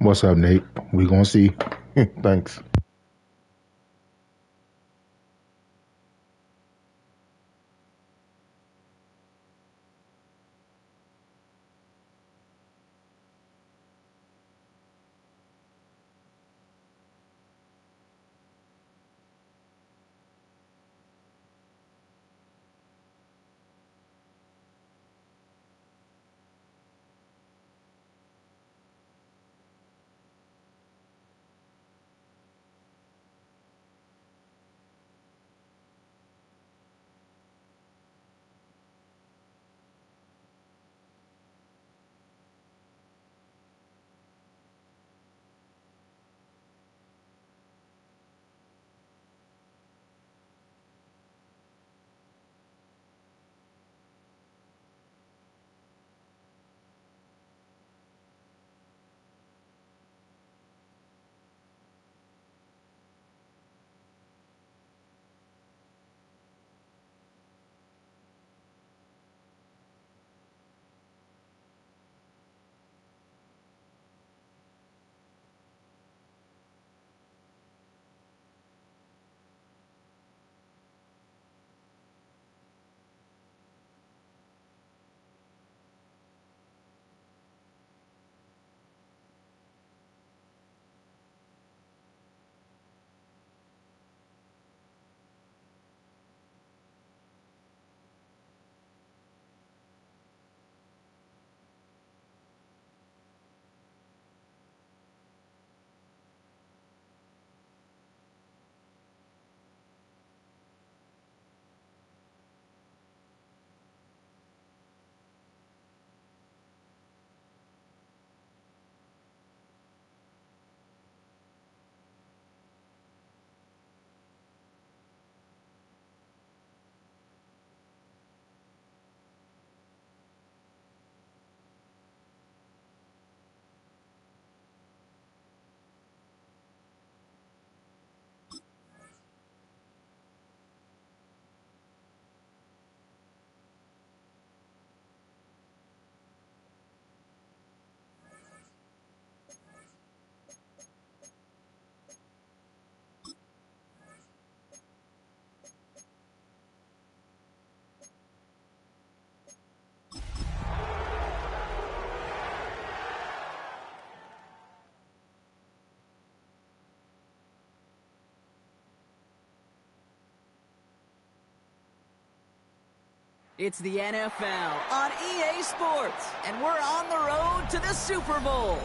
What's up, Nate? We gonna see. Thanks. It's the NFL on EA Sports, and we're on the road to the Super Bowl.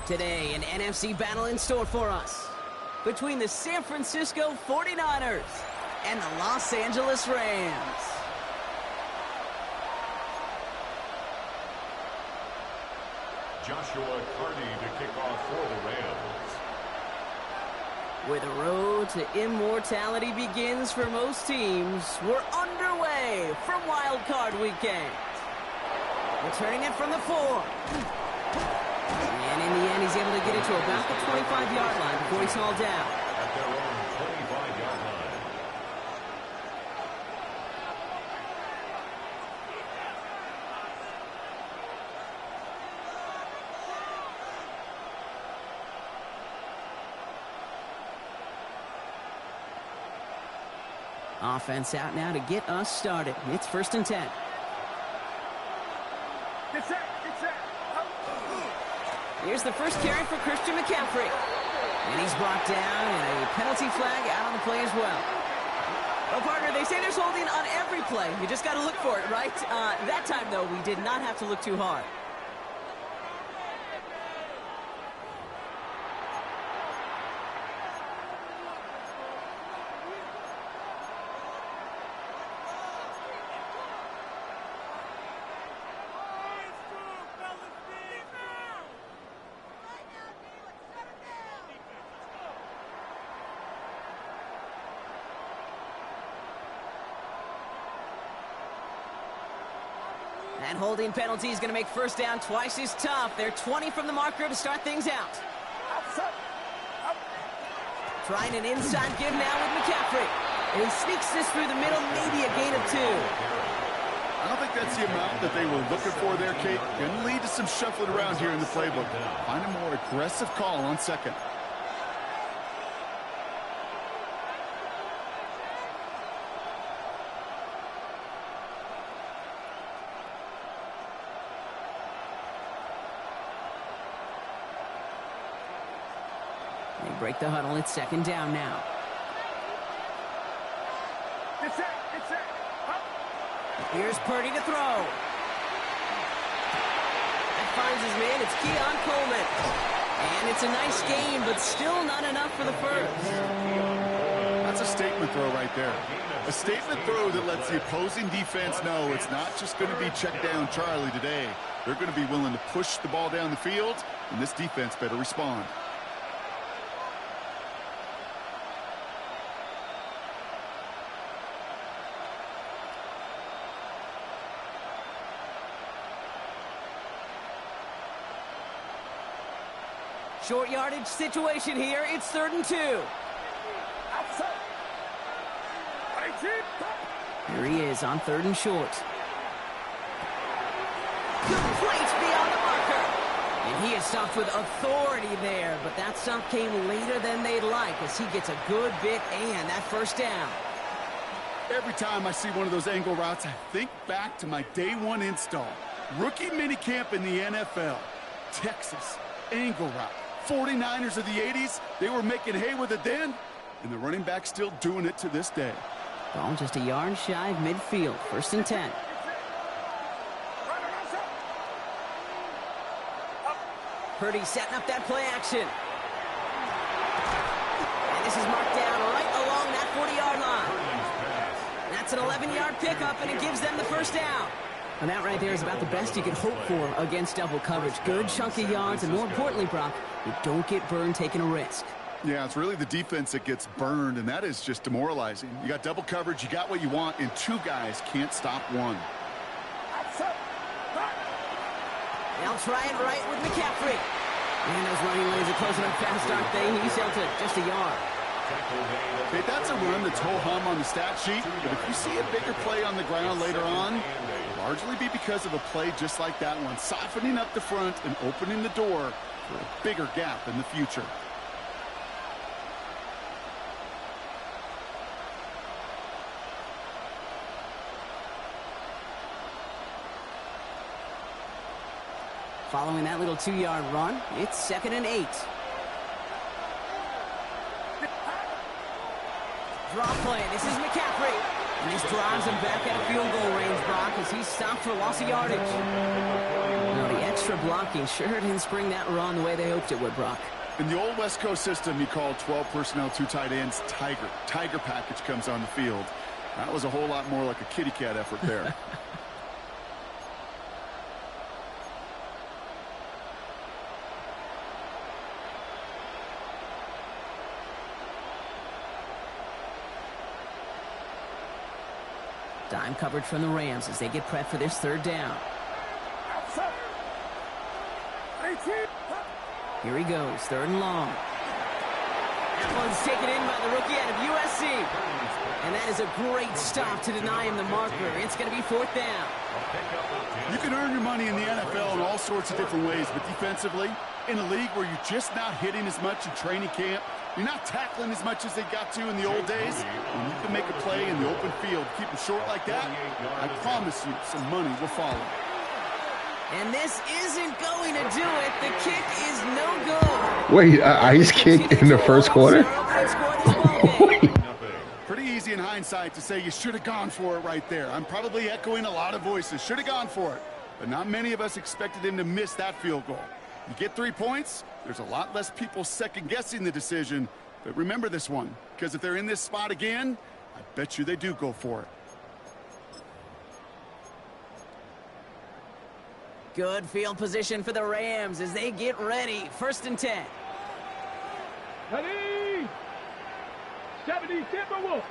Today, an NFC battle in store for us between the San Francisco 49ers and the Los Angeles Rams. Joshua Carney to kick off for the Rams. Where the road to immortality begins for most teams, we're underway from Wild Card Weekend. Returning it from the 4. And in the end, he's able to get it to about the 25-yard line before he's hauled down. At their own 25-yard line. Offense out now to get us started. It's 1st and 10. Here's the first carry for Christian McCaffrey. And he's brought down, and a penalty flag out on the play as well. Well, partner, they say there's holding on every play. You just got to look for it, right? That time, though, we did not have to look too hard. And holding penalty is going to make first down twice as tough. They're 20 from the marker to start things out. Trying an inside give now with McCaffrey. And he sneaks this through the middle, maybe a gain of 2. I don't think think that's the amount that they were looking for there, Kate. Going to lead to some shuffling around here in the playbook. Find a more aggressive call on second. They break the huddle. It's second down now. Here's Purdy to throw. That finds his man. It's Keon Coleman. And it's a nice gain, but still not enough for the first. That's a statement throw right there. A statement throw that lets the opposing defense know it's not just going to be check down Charlie today. They're going to be willing to push the ball down the field, and this defense better respond. Short yardage situation here. It's 3rd and 2. Here he is on 3rd and short. Complete beyond the marker. And he is stopped with authority there, but that stop came later than they'd like as he gets a good bit and that first down. Every time I see one of those angle routes, I think back to my day one install. Rookie minicamp in the NFL. Texas, angle route. 49ers of the 80s, they were making hay with it then, and the running back still doing it to this day. Ball just a yard shy of midfield. 1st and 10. Purdy setting up that play action. And this is marked down right along that 40-yard line. That's an 11-yard pickup, and it gives them the first down. And that right there is about the best you can hope for against double coverage. Good chunky yards, and more importantly, Brock, you don't get burned taking a risk. Yeah, it's really the defense that gets burned, and that is just demoralizing. You got double coverage, you got what you want, and 2 guys can't stop one. They'll try it right with McCaffrey. Man, those running lanes are closing up fast, aren't they? He's held to just a yard. Okay, that's a run that's ho-hum on the stat sheet, but if you see a bigger play on the ground later on, it'll largely be because of a play just like that one, softening up the front and opening the door for a bigger gap in the future. Following that little 2-yard run, it's 2nd and 8. Draw play. This is McCaffrey. And this drives him back out of field goal range, Brock, as he's stopped for loss of yardage. Now, the extra blocking sure didn't spring that run the way they hoped it would, Brock. In the old West Coast system, you called 12 personnel, 2 tight ends, Tiger. Tiger package comes on the field. That was a whole lot more like a kitty cat effort there. Dime coverage from the Rams as they get prepped for this 3rd down. Here he goes, 3rd and long. That one's taken in by the rookie out of USC. And that is a great stop to deny him the marker. It's going to be 4th down. You can earn your money in the NFL in all sorts of different ways, but defensively, in a league where you're just not hitting as much in training camp, you're not tackling as much as they got to in the old days, when you can make a play in the open field, keep them short like that, I promise you some money will follow. And this isn't going to do it. The kick is no good. Wait, ice kick in the first quarter? Pretty easy in hindsight to say you should have gone for it right there. I'm probably echoing a lot of voices. Should have gone for it. But not many of us expected him to miss that field goal. You get 3 points, there's a lot less people second-guessing the decision. But remember this one, because if they're in this spot again, I bet you they do go for it. Good field position for the Rams as they get ready. 1st and 10. Ready! 70 Timberwolves.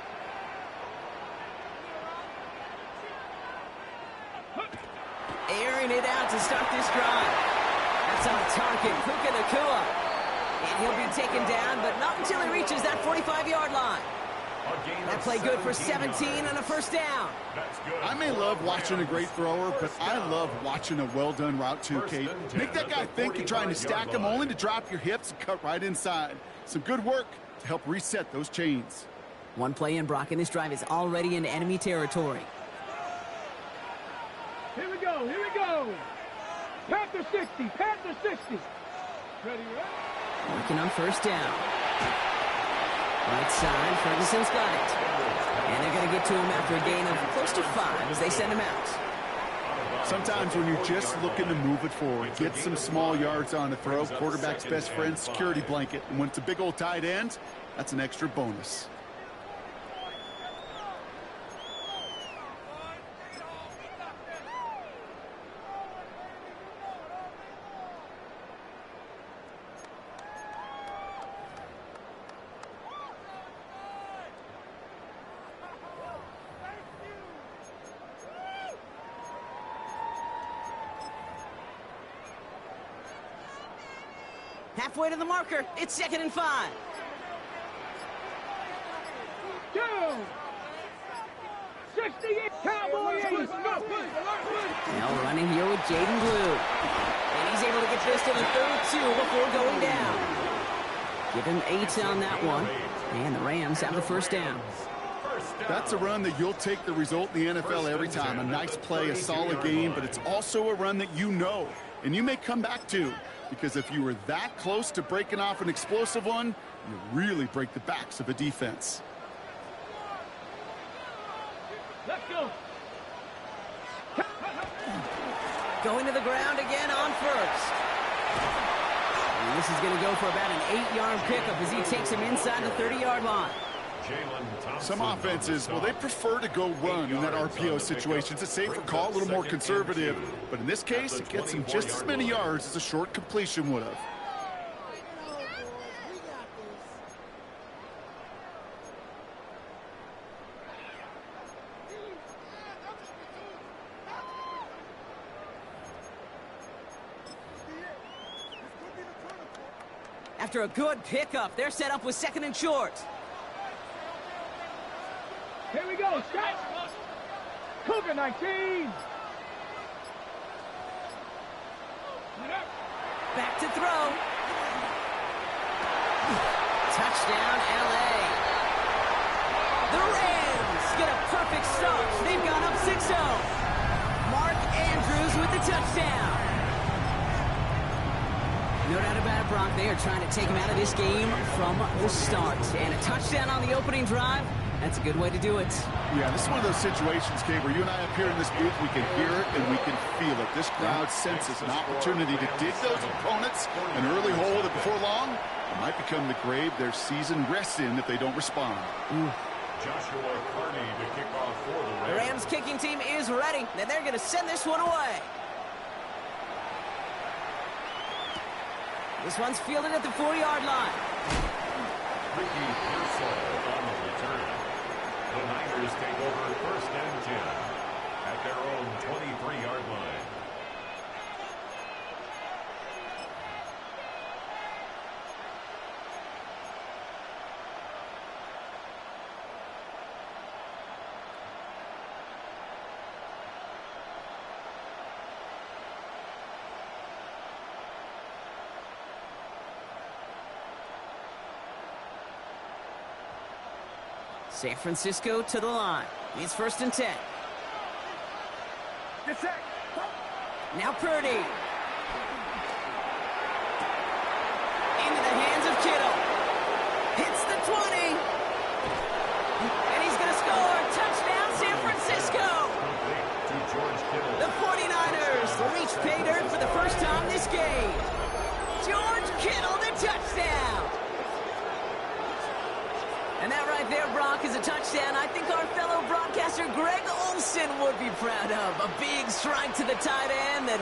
Airing it out to start this drive. That's on target, Puka Nacua. And he'll be taken down, but not until he reaches that 45-yard line. That play good for 17 and a first down. I may love watching a great thrower, but I love watching a well-done route too, Kate. Make that guy think you're trying to stack him only to drop your hips and cut right inside. Some good work to help reset those chains. One play in, Brock, and this drive is already in enemy territory. Here we go, here we go. Panther 60, Panther 60. Ready, right? Working on first down. Right side, Ferguson's got it. And they're going to get to him after a gain of close to 5 as they send him out. Sometimes when you're just looking to move it forward, get some small yards on a throw, quarterback's best friend, security blanket. And when it's a big old tight end, that's an extra bonus. Halfway to the marker. It's 2nd and 5. Go! 68 Cowboys! Now running here with Jaden Blue. And he's able to get this to the 32 before going down. Give him 8 on that one. And the Rams have the first down. That's a run that you'll take the result in the NFL every time. A nice play, a solid game, but it's also a run that you know and you may come back to. Because if you were that close to breaking off an explosive one, you really break the backs of a defense. Let's go. Going to the ground again on first. And this is going to go for about an 8-yard pickup as he takes him inside the 30-yard line. Some offenses, well, they prefer to go run in that RPO situation. It's a safer call, a little more conservative. But in this case, it gets him just as many yards as a short completion would have. After a good pickup, they're set up with 2nd and short. Here we go, stretch. Cougar 19. Back to throw. Touchdown, LA. The Rams get a perfect start. They've gone up 6-0. Mark Andrews with the touchdown. No doubt about it, Brock. They are trying to take him out of this game from the start. And a touchdown on the opening drive. That's a good way to do it. Yeah, this is one of those situations, Kate, where you and I up here in this booth, we can hear it and we can feel it. This crowd senses an opportunity to dig those opponents an early hole that before long it might become the grave their season rests in if they don't respond. Joshua Carney to kick off for the Rams. The Rams kicking team is ready, and they're going to send this one away. This one's fielded at the 4-yard line. Ricky Pearsall on the return. The Niners take over 1st and 10 at their own 23-yard line. San Francisco to the line. It's 1st and 10. Now Purdy. Into the hands of Kittle. Hits the 20. And he's going to score. Touchdown, San Francisco. The 49ers reach pay dirt for the first time this game. George Kittle, the touchdown. And that right there, Brock, is a touchdown I think our fellow broadcaster Greg Olsen would be proud of. A big strike to the tight end that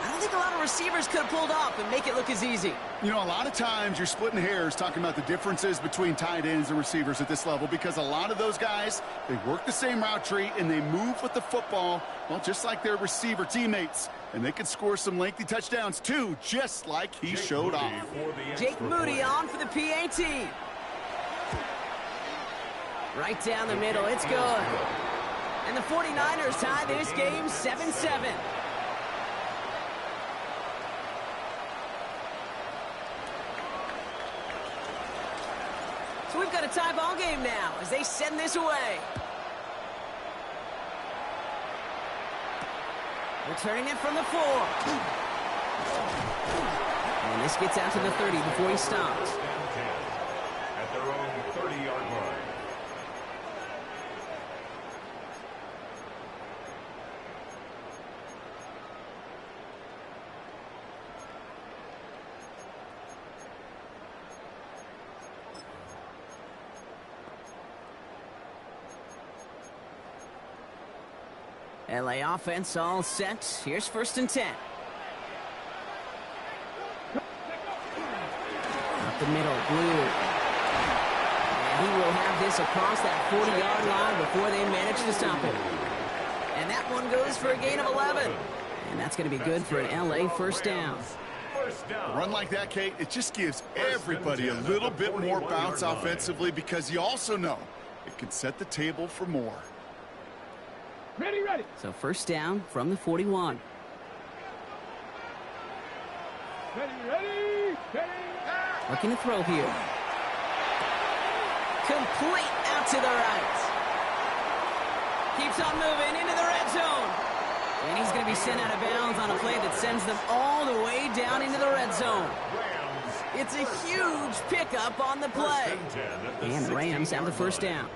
I don't think a lot of receivers could have pulled off and make it look as easy. You know, a lot of times you're splitting hairs talking about the differences between tight ends and receivers at this level because a lot of those guys, they work the same route tree and they move with the football, well, just like their receiver teammates. And they can score some lengthy touchdowns, too, just like he showed off. Jake Moody on for the PAT. Right down the middle. It's good. And the 49ers tie this game 7-7. So we've got a tie ball game now as they send this away. Returning it from the 4. And this gets out to the 30 before he stops. At their own 30-yard line. LA offense all set. Here's 1st and 10. Up the middle, Blue. And he will have this across that 40-yard line before they manage to stop it. And that one goes for a gain of 11. And that's going to be good for an LA first down. A run like that, Kate, it just gives everybody a little bit more bounce offensively because you also know it can set the table for more. Ready, ready. So 1st down from the 41. Ready, ready, ready. Looking to throw here. Complete out to the right. Keeps on moving into the red zone. And he's going to be sent out of bounds on a play that sends them all the way down into the red zone. It's a huge pickup on the play. And the Rams have the 1st down.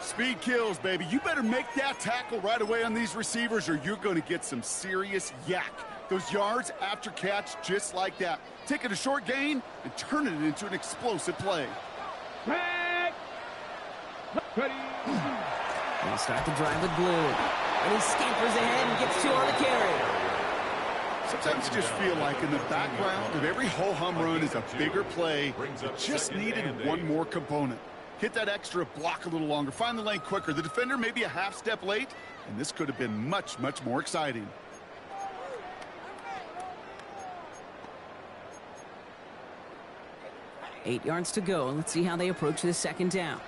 Speed kills, baby. You better make that tackle right away on these receivers or you're going to get some serious yak. Those yards after catch just like that. Take it a short gain and turn it into an explosive play. Ready. We'll start the drive with Blue. And he scampers ahead and gets 2 on the carry. Sometimes you just feel like in the background of every ho-hum run is a bigger play. It just needed one more component. Hit that extra block a little longer. Find the lane quicker. The defender may be a half step late, and this could have been much, much more exciting. Eight yards to go. Let's see how they approach this 2nd down.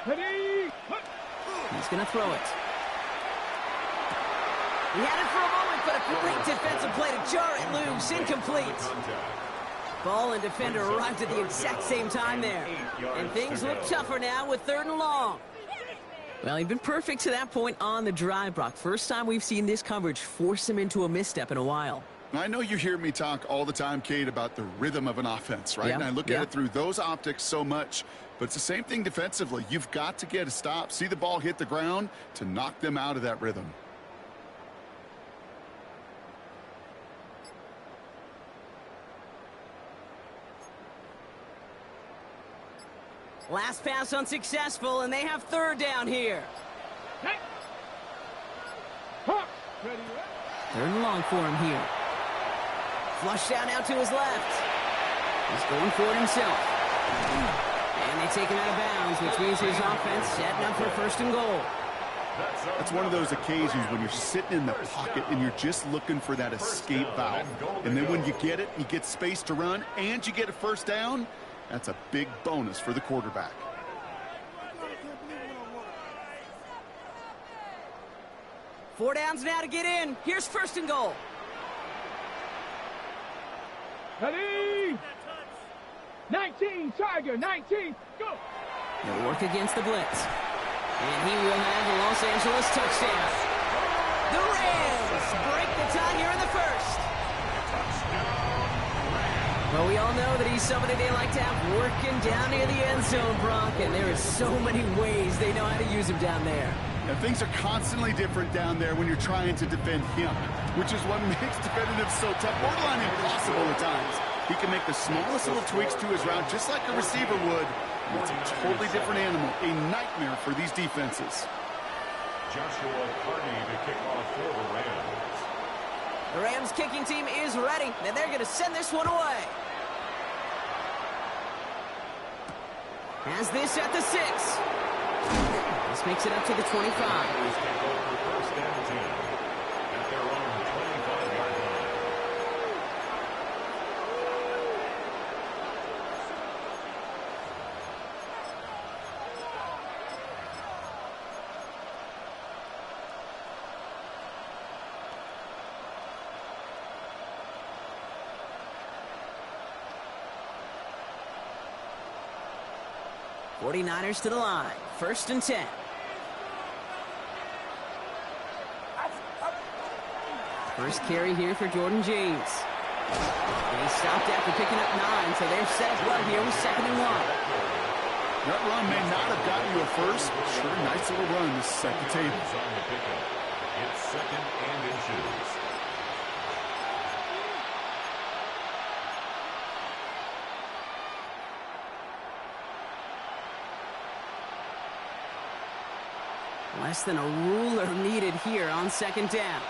Ready. He's going to throw it. He had it for a moment, but a great defensive play to jar it loose. Incomplete. Ball and defender arrived at the exact same time there. And things look tougher now with 3rd and long. Well, he'd been perfect to that point on the drive, Brock. First time we've seen this coverage force him into a misstep in a while. I know you hear me talk all the time, Kate, about the rhythm of an offense, right? And I look at it through those optics so much. But it's the same thing defensively. You've got to get a stop, see the ball hit the ground to knock them out of that rhythm. Last pass unsuccessful, and they have 3rd down here. Ready. 3rd and long for him here. Flushed out now to his left. He's going for it himself. And they take him out of bounds, which means his offense setting up for 1st and goal. That's one of those occasions when you're sitting in the pocket and you're just looking for that escape valve. And then when you get it, you get space to run, and you get a 1st down, that's a big bonus for the quarterback. Four downs now to get in. Here's 1st and goal. Ready. 19, Tiger, 19, go. He'll work against the blitz. And he will have the Los Angeles touchdown. The Rams break the tie here in the 1st. Well, we all know that he's somebody they like to have working down near the end zone, Brock, and there is so many ways they know how to use him down there. And things are constantly different down there when you're trying to defend him, which is what makes defending him so tough, borderline impossible at times. He can make the smallest little tweaks to his route just like a receiver would. And it's a totally different animal, a nightmare for these defenses. Joshua Carney to kick off for the Rams. The Rams kicking team is ready, and they're going to send this one away. Has this at the 6. This makes it up to the 25. Take over 1st and 10 at their own 25-yard line. 49ers to the line. 1st and 10. First carry here for Jordan James. And he stopped after picking up 9, so they're set up well here with 2nd and 1. That run may not have gotten you a first, but sure, nice little run to set the table. It's 2nd and inches. Less than a ruler needed here on 2nd down.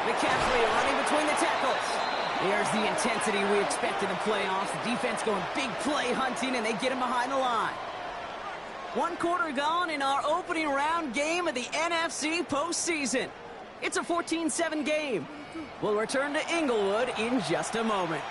McCaffrey running between the tackles. There's the intensity we expect in the playoffs. The defense going big play hunting, and they get him behind the line. 1 quarter gone in our opening round game of the NFC postseason. It's a 14-7 game. We'll return to Inglewood in just a moment.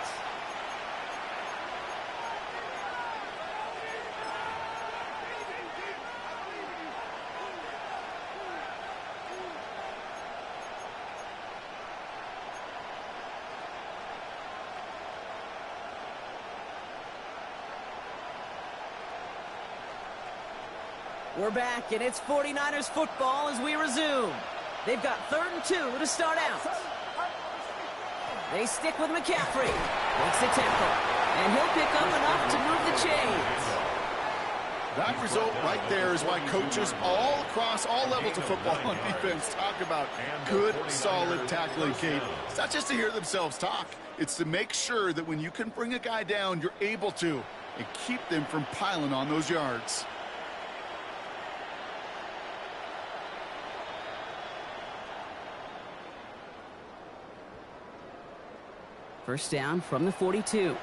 We're back, and it's 49ers football as we resume. They've got 3rd and 2 to start out. They stick with McCaffrey. Makes the tackle. And he'll pick up enough to move the chains. That result right there is why coaches all across all levels of football and defense talk about good, solid tackling, Kate. It's not just to hear themselves talk. It's to make sure that when you can bring a guy down, you're able to, and keep them from piling on those yards. First down from the 42.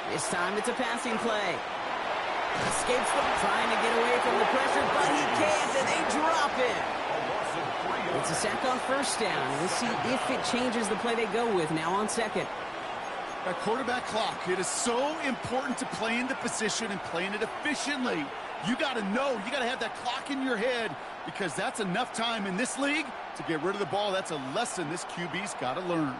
This time it's a passing play. Escapes them, trying to get away from the pressure, but he can't, and they drop him. It's a sack on 1st down. We'll see if it changes the play they go with now on 2nd. That quarterback clock, it is so important to play in the position and playing it efficiently. You got to know, you got to have that clock in your head, because that's enough time in this league to get rid of the ball. That's a lesson this QB's got to learn.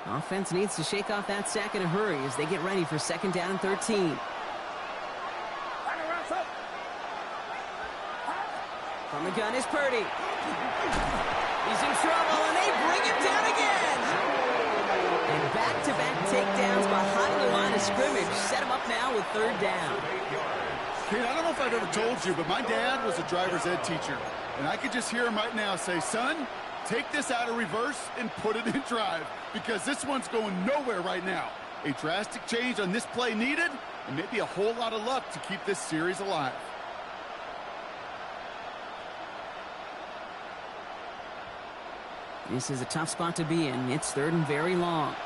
Offense needs to shake off that sack in a hurry as they get ready for 2nd down and 13. From the gun is Purdy. He's in trouble, and they bring him down again. And back-to-back takedowns behind the line of scrimmage set him up now with 3rd down. Kate, I don't know if I've ever told you, but my dad was a driver's ed teacher. And I could just hear him right now say, son, take this out of reverse and put it in drive, because this one's going nowhere right now. A drastic change on this play needed, and maybe a whole lot of luck to keep this series alive. This is a tough spot to be in. It's 3rd and very long.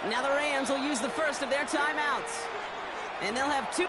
Now the Rams will use the first of their timeouts. And they'll have 2.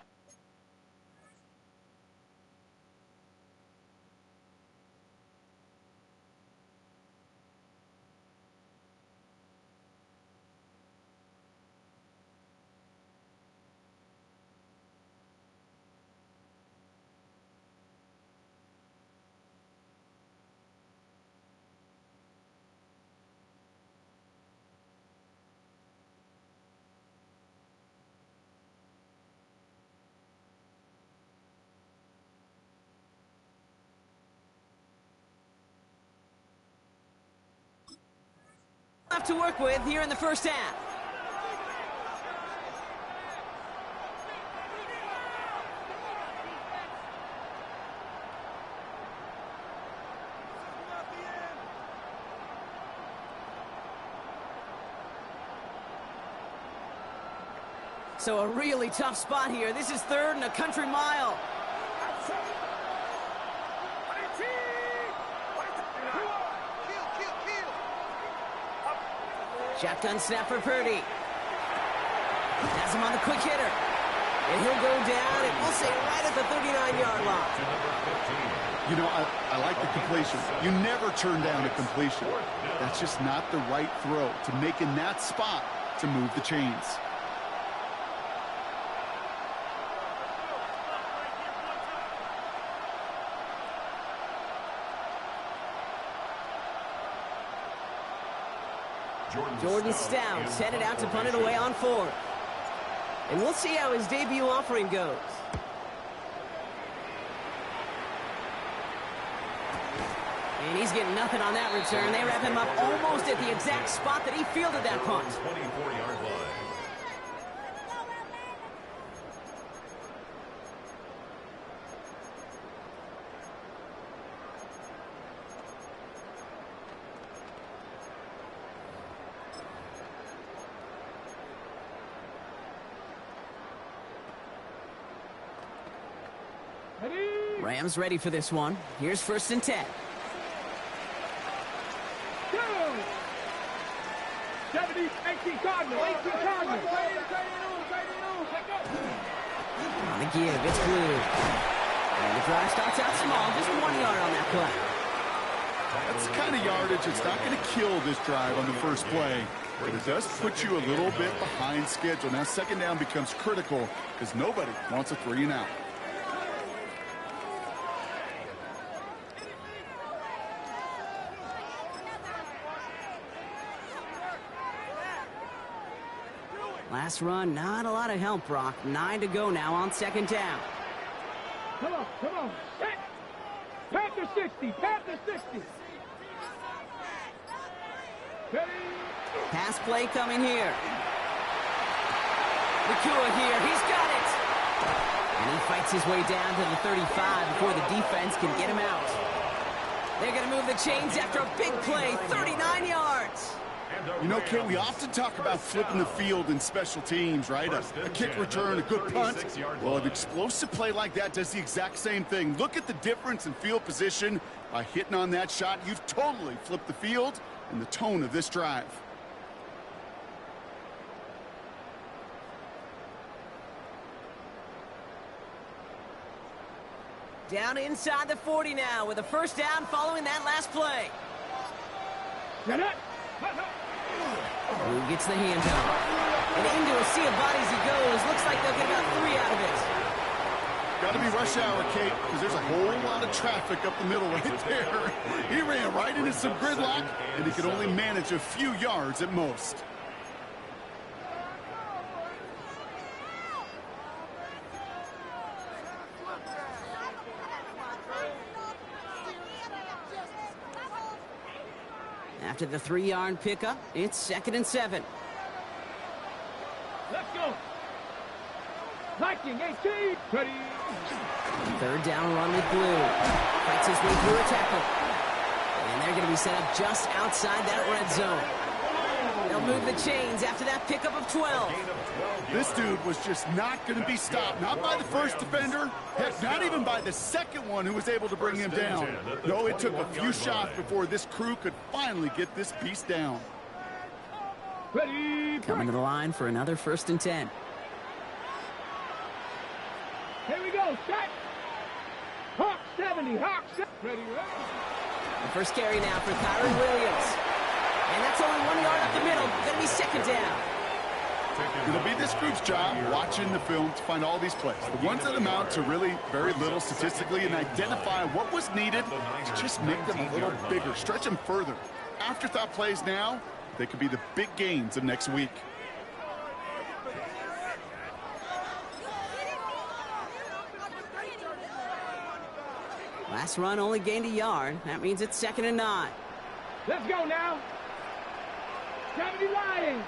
Left to work with here in the 1st half. So a really tough spot here. This is 3rd and a country mile. Shotgun snap for Purdy. Has him on the quick hitter. And he'll go down, and we'll say right at the 39-yard line. You know, I like the completion. You never turn down a completion. That's just not the right throw to make in that spot to move the chains. Jordan Stout's headed out to punt it away on 4th. And we'll see how his debut offering goes. And he's getting nothing on that return. They wrap him up almost at the exact spot that he fielded that punt. 24-yard line. Rams ready for this one. Here's 1st and 10. 70, 18 Cardinals, 18 Cardinals. On the give, it's Blue. And the drive starts out small, just 1 yard on that play. That's the kind of yardage that's not going to kill this drive on the first play. But it does put you a little bit behind schedule. Now 2nd down becomes critical because nobody wants a 3 and out. Last run, not a lot of help, Brock. 9 to go now on 2nd down. Come on, set. Panther 60, Panther 60. Ready. Pass play coming here. Nakua here, he's got it. And he fights his way down to the 35 before the defense can get him out. They're going to move the chains after a big play, 39 yards. You know, Kate, we often talk about flipping the field in special teams, right? A kick return, a good punt. Well, an explosive play like that does the exact same thing. Look at the difference in field position. By hitting on that shot, you've totally flipped the field and the tone of this drive. Down inside the 40 now with a 1st down following that last play. Who gets the handoff? And into a sea of bodies he goes. Looks like they'll get about 3 out of it. Got to be rush hour, Kate, because there's a whole lot of traffic up the middle right there. He ran right into some gridlock, and he could only manage a few yards at most. After the 3-yard pickup, it's 2nd and 7. Let's go. Viking 18. Ready. 3rd down run with Blue. Fights his way through a tackle. And they're going to be set up just outside that red zone. They'll move the chains after that pickup of 12. This dude was just not going to be stopped. Not by the first defender. Heck, not even by the 2nd one who was able to bring him down. No, it took a few shots before this crew could finally get this beast down. Ready. Coming to the line for another 1st and 10. Here we go. Set. Hawk 70. Hawk 70. Ready. The first carry now for Kyron Williams. And that's only 1 yard up the middle. Going to be 2nd down. It'll be this group's job watching the film to find all these plays. The ones that amount to really very little statistically and identify what was needed to just make them a little bigger, stretch them further. Afterthought plays now, they could be the big gains of next week. Last run only gained a yard. That means it's 2nd and 9. Let's go now. 70 Lions.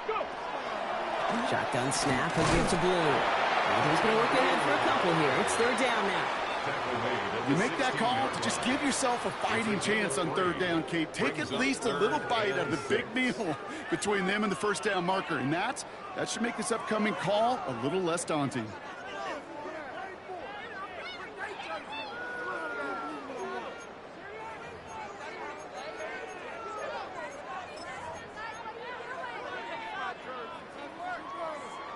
Go. Shotgun snap, he'll give to Blue. And he's going to work ahead for a couple here. It's 3rd down now. You make that call to just give yourself a fighting chance on 3rd down, Kate. Take at least a little bite of the big meal between them and the 1st down marker. And that should make this upcoming call a little less daunting.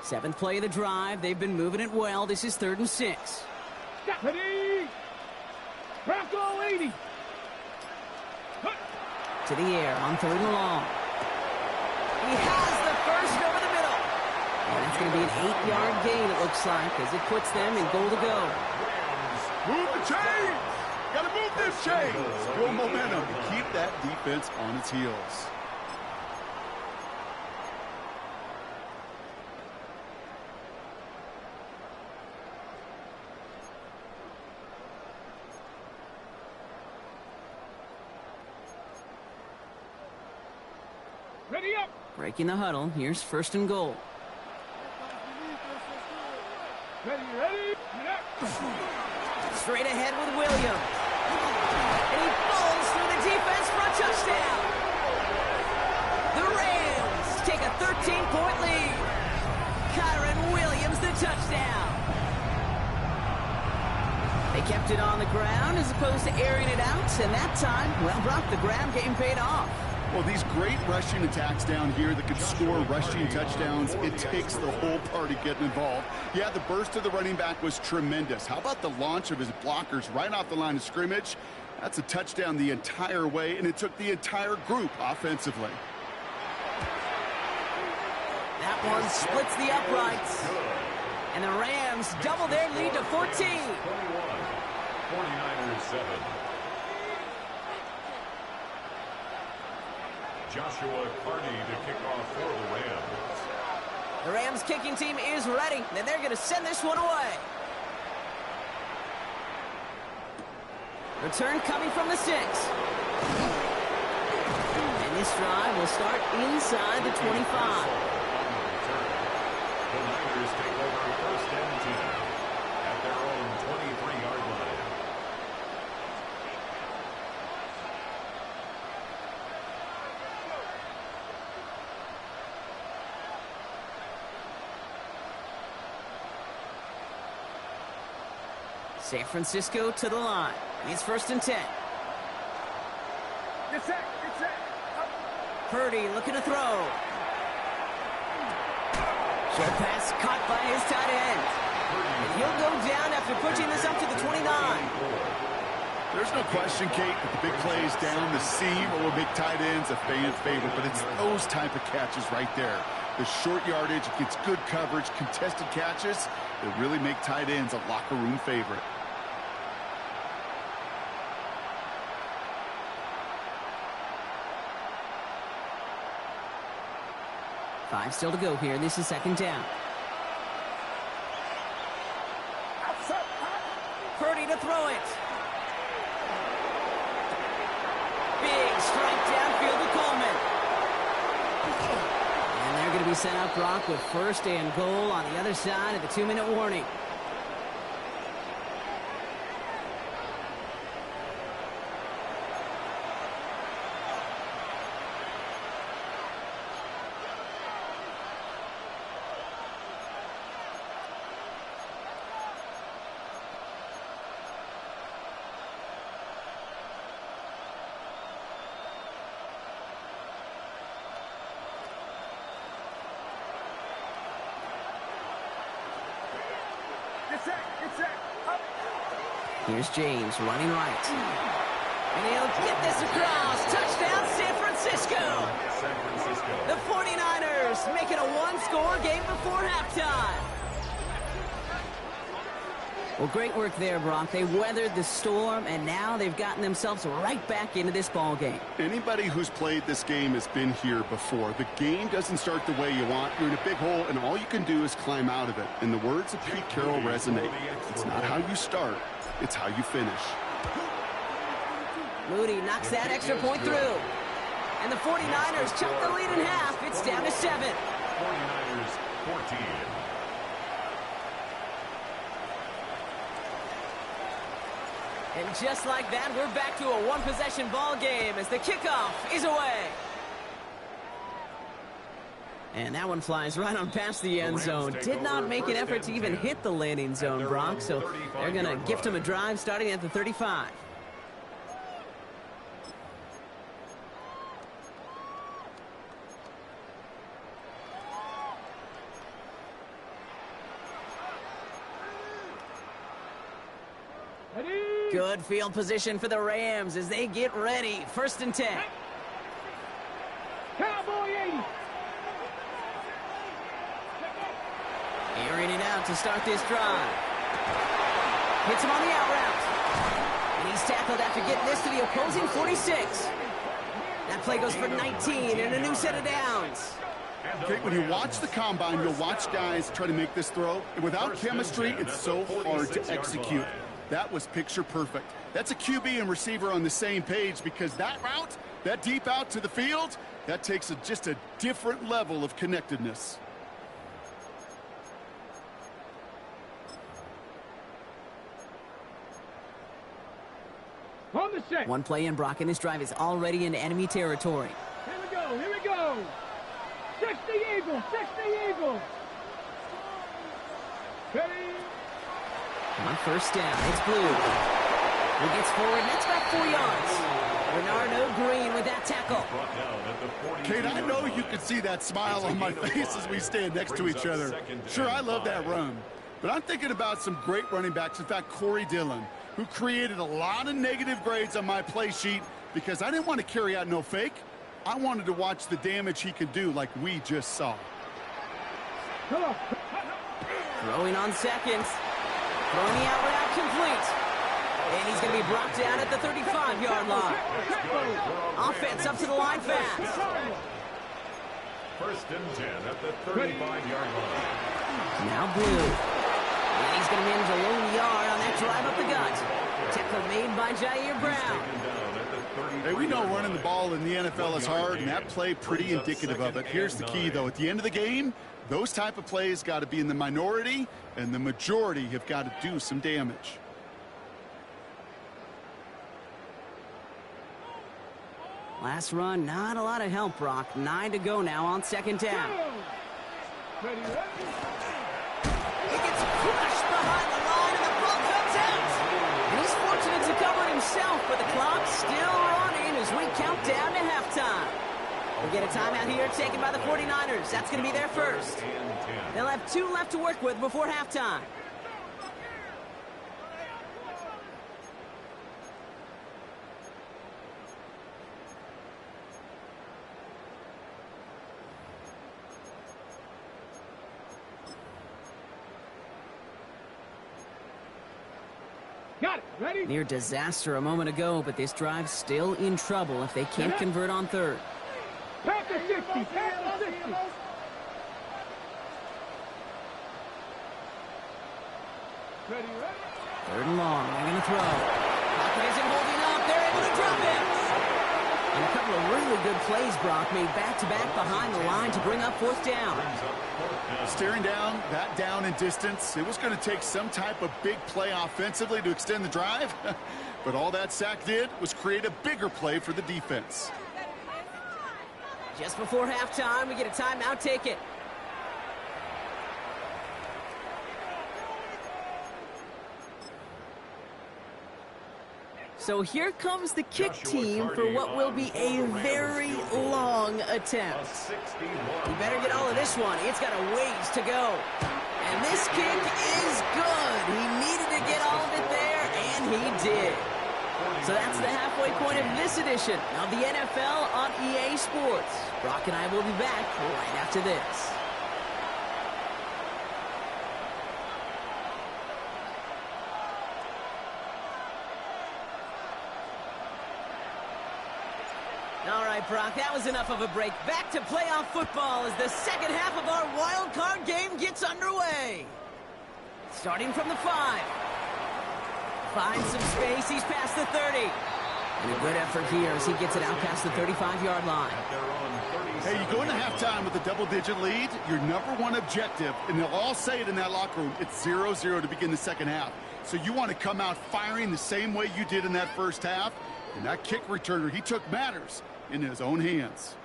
Seventh play of the drive. They've been moving it well. This is 3rd and 6. Ready. Bronco 80. To the air on 3rd and long. He has the first over the middle. And it's going to be an 8-yard gain, it looks like, as it puts them in goal to go. Move the chains! Gotta move this chains. Build momentum to keep that defense on its heels. Ready up. Breaking the huddle. Here's first and goal. Ready. Get up. Straight ahead with Williams. And he falls through the defense for a touchdown. The Rams take a 13-point lead. Kyron Williams, the touchdown. They kept it on the ground as opposed to airing it out. And that time, well, Brock, the ground game paid off. Well, these great rushing attacks down here that could score rushing touchdowns, it takes the whole party getting involved. Yeah, the burst of the running back was tremendous. How about the launch of his blockers right off the line of scrimmage? That's a touchdown the entire way, and it took the entire group offensively. That one splits the uprights. And the Rams double their lead to 14. 49ers 7. Joshua Carney to kick off for the Rams. The Rams kicking team is ready, and they're going to send this one away. Return coming from the 6. And this drive will start inside the 25. The Niners take over first and 10 at their own 23-yard line. San Francisco to the line. It's first and 10. Get set. Purdy looking to throw. Short pass caught by his tight end. And he'll go down after pushing this up to the 29. There's no question, Kate, that the big plays down the seam or big tight ends a fan favorite, but it's those type of catches right there. The short yardage, it gets good coverage, contested catches that really make tight ends a locker room favorite. Five still to go here. This is second down. Purdy to throw it. Big strike downfield to Coleman. And they're going to be set up, Brock, with first and goal on the other side of the 2-minute warning. Here's James running right. And he'll get this across. Touchdown, San Francisco. The 49ers make it a one-score game before halftime. Well, great work there, Brock. They weathered the storm, and now they've gotten themselves right back into this ball game. Anybody who's played this game has been here before. The game doesn't start the way you want. You're in a big hole, and all you can do is climb out of it. And the words of Pete Carroll resonate. It's not how you start, it's how you finish. Moody knocks that extra point through. And the 49ers chop the lead in half. It's down to 7. 49ers 14. And just like that, we're back to a one-possession ball game as the kickoff is away. And that one flies right on past the end zone. Did not make an effort to even hit the landing zone, Brock, so they're going to gift him a drive starting at the 35. Good field position for the Rams as they get ready. First and 10. Cowboy 80. Airing it out to start this drive. Hits him on the out route. And he's tackled after getting this to the opposing 46. That play goes for 19 and a new set of downs. Okay, when you watch the combine, you'll watch guys try to make this throw. And without chemistry, it's so hard to execute. That was picture perfect. That's a QB and receiver on the same page, because that route, that deep out to the field, that takes just a different level of connectedness. On the set. One play in, Brock, and this drive is already into enemy territory. Here we go, here we go. 60 Eagles, 60 Eagles. Ready? On first down, it's Blue. Who gets forward, and that's about 4 yards. Bernardo Green with that tackle. Kate, I know you can see that smile on my face as we stand next to each other. Sure, I love that run. But I'm thinking about some great running backs. In fact, Corey Dillon, who created a lot of negative grades on my play sheet because I didn't want to carry out no fake. I wanted to watch the damage he could do like we just saw. Throwing on seconds. Throwing the out route complete. And he's going to be brought down at the 35-yard line. Offense up to the line fast. First and 10 at the 35-yard line. Now Blue. And he's going to manage a lone yard on that drive up the gut. Tackle made by Jair Brown. Hey, we know running the ball in the NFL is hard, and that play pretty indicative of it. Here's the key, though. At the end of the game, those type of plays got to be in the minority, and the majority have got to do some damage. Last run, not a lot of help, Brock. 9 to go now on second down. Ready, ready. He gets crushed behind the line, and the ball comes out. And he's fortunate to cover it himself, but the clock's still running as we count down to halftime. We'll get a timeout here taken by the 49ers. That's going to be their first. They'll have 2 left to work with before halftime. Got it. Ready? Near disaster a moment ago, but this drive's still in trouble if they can't convert on third. Pass the 60. Pass the 60. Ready, ready. Third and long. They're going to throw. Pocket isn't holding up. They're able to drop it. And a couple of really good plays, Brock, made back-to-back behind the line to bring up fourth down. Staring down, that down in distance, it was going to take some type of big play offensively to extend the drive. But all that sack did was create a bigger play for the defense. Just before halftime, we get a timeout. Take it. So here comes the kick team for what will be a very long attempt. You better get all of this one. It's got a ways to go. And this kick is good. He needed to get all of it there, and he did. So that's the halfway point of this edition of the NFL on EA Sports. Brock and I will be back right after this. All right, Brock, that was enough of a break. Back to playoff football as the second half of our wild card game gets underway. Starting from the 5. Finds some space. He's past the 30. And a good effort here as he gets it out past the 35-yard line. Hey, you go into halftime with a double-digit lead, your number one objective, and they'll all say it in that locker room, it's 0-0 to begin the second half. So you want to come out firing the same way you did in that first half. And that kick returner, he took matters in his own hands.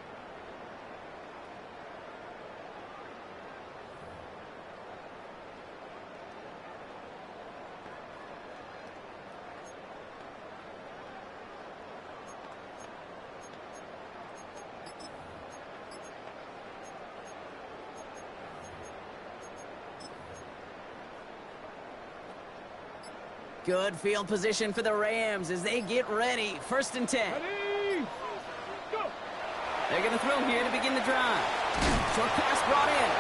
Good field position for the Rams as they get ready. First and 10. Ready. Go. They're going to throw here to begin the drive. Short pass brought in.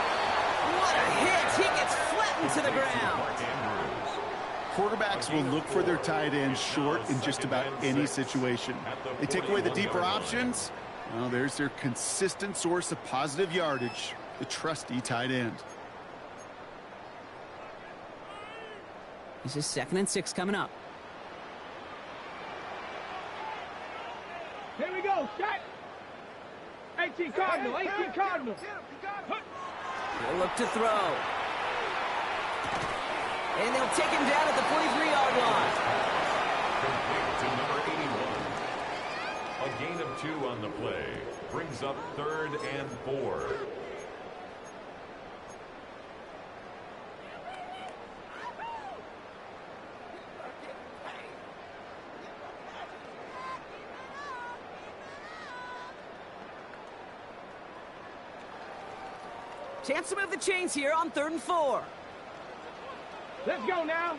What a hit. He gets flattened to the ground. Quarterbacks will look for their tight ends short in just about any situation. They take away the deeper options. Well, there's their consistent source of positive yardage, the trusty tight end. This is 2nd and 6 coming up. Here we go, set. 18 Cardinal, 18 Cardinal. He'll look to throw. And they'll take him down at the 43-yard line. Complete to number 81. A gain of 2 on the play. Brings up 3rd and 4. Chance to move the chains here on 3rd and 4. Let's go now.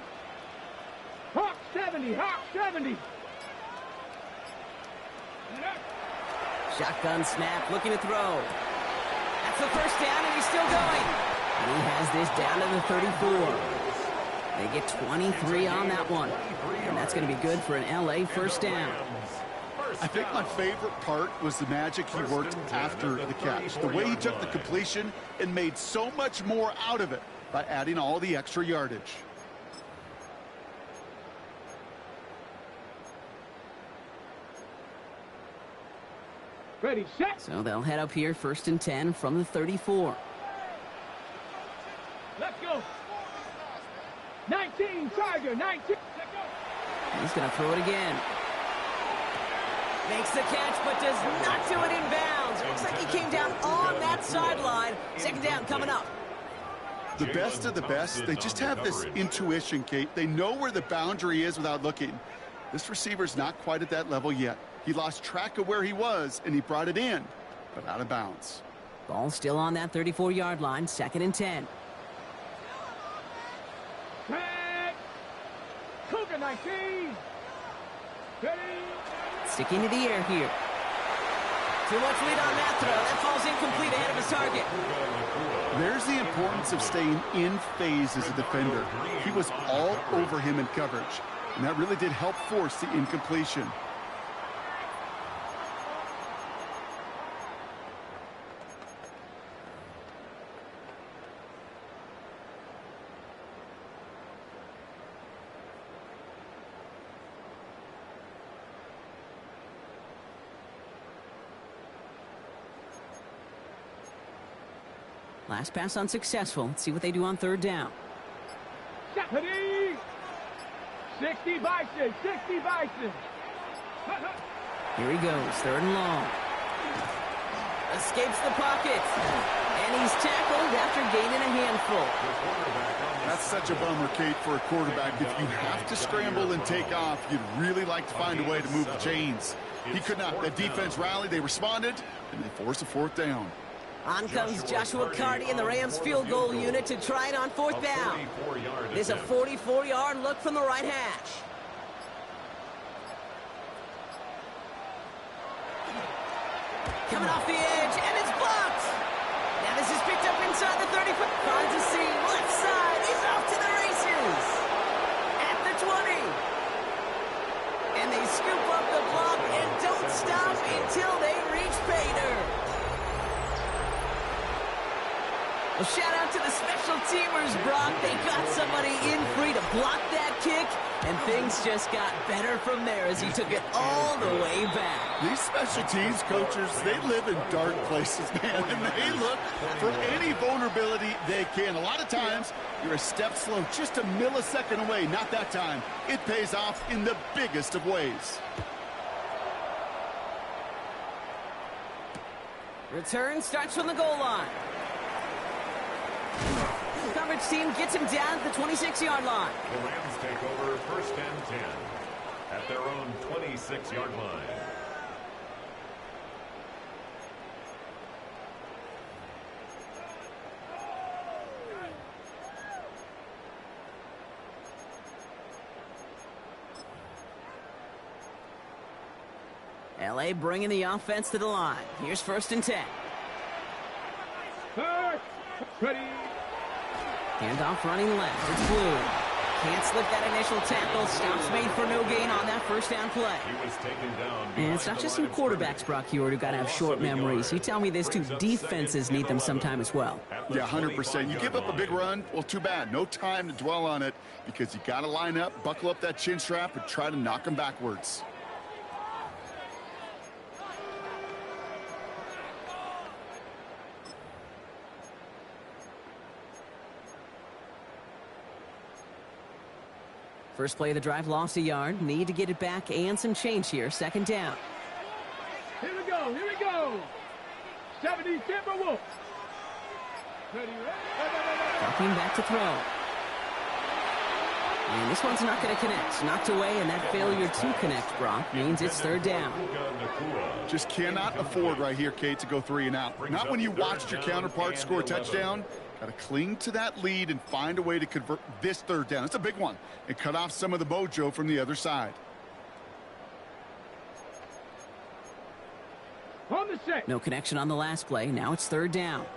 Hawk 70, Hawk 70. Shotgun snap, looking to throw. That's the 1st down, and he's still going. And he has this down to the 34. They get 23 on that one. And that's going to be good for an LA 1st down. I think my favorite part was the magic he worked after the catch. The way he took the completion and made so much more out of it by adding all the extra yardage. Ready, set. So they'll head up here 1st and 10 from the 34. Let's go. 19, Tiger, 19. Let's go. He's going to throw it again. Makes the catch, but does not do it in bounds. Looks like he came down on that sideline. 2nd down coming up. The best of the best, they just have this intuition, Kate. They know where the boundary is without looking. This receiver's not quite at that level yet. He lost track of where he was, and he brought it in, but out of bounds. Ball still on that 34-yard line, 2nd and 10. Tag. Cougar 19. Ready. Sticking to the air here. Too much lead on that throw. That falls incomplete ahead of his target. There's the importance of staying in phase as a defender. He was all over him in coverage, and that really did help force the incompletion. Last pass unsuccessful. Let's see what they do on 3rd down. Ready. 60 Bison, 60 Bison. Here he goes, 3rd and long. Escapes the pocket. And he's tackled after gaining a handful. That's such a bummer, Kate, for a quarterback. If you have to scramble and take off, you'd really like to find a way to move the chains. He could not. The defense rallied, they responded, and they forced a 4th down. On comes Joshua Carty and the Rams field goal unit to try it on 4th down. There's a 44-yard look from the right hash. Coming off the edge, and it's blocked. Now this is picked up inside the 30-foot. Finds a seam, left side. He's off to the races. At the 20. And they scoop up the block and don't stop until they reach pay dirt. Well, shout out to the special teamers, Brock. They got somebody in free to block that kick, and things just got better from there as he took it all the way back. These special teams coaches, they live in dark places, man, and they look for any vulnerability they can. A lot of times, you're a step slow, just a millisecond away. Not that time. It pays off in the biggest of ways. Return starts from the goal line. The coverage team gets him down at the 26-yard line. The Rams take over 1st and 10 at their own 26-yard line. LA bringing the offense to the line. Here's 1st and 10. Ready. Handoff running left. It's Blue. Can't slip that initial tackle. Stops made for no gain on that first down play. He was taken down. And it's not just some quarterbacks, Brock Hewitt, who got to have short memories. You tell me these two defenses need them sometime as well. Yeah, 100%. You give up a big run, well, too bad. No time to dwell on it because you got to line up, buckle up that chin strap, and try to knock them backwards. First play of the drive, lost a yard. Need to get it back and some change here. Second down. Here we go, here we go. 70 Timberwolves. Ready, Talking back to throw. And this one's not going to connect. Knocked away, and that failure to connect, Brock, means it's third down. Just cannot afford right here, Kate, to go 3 and out. Not when you watched your counterpart score a touchdown. Got to cling to that lead and find a way to convert this third down. It's a big one. And cut off some of the mojo from the other side. On the set. No connection on the last play. Now it's third down.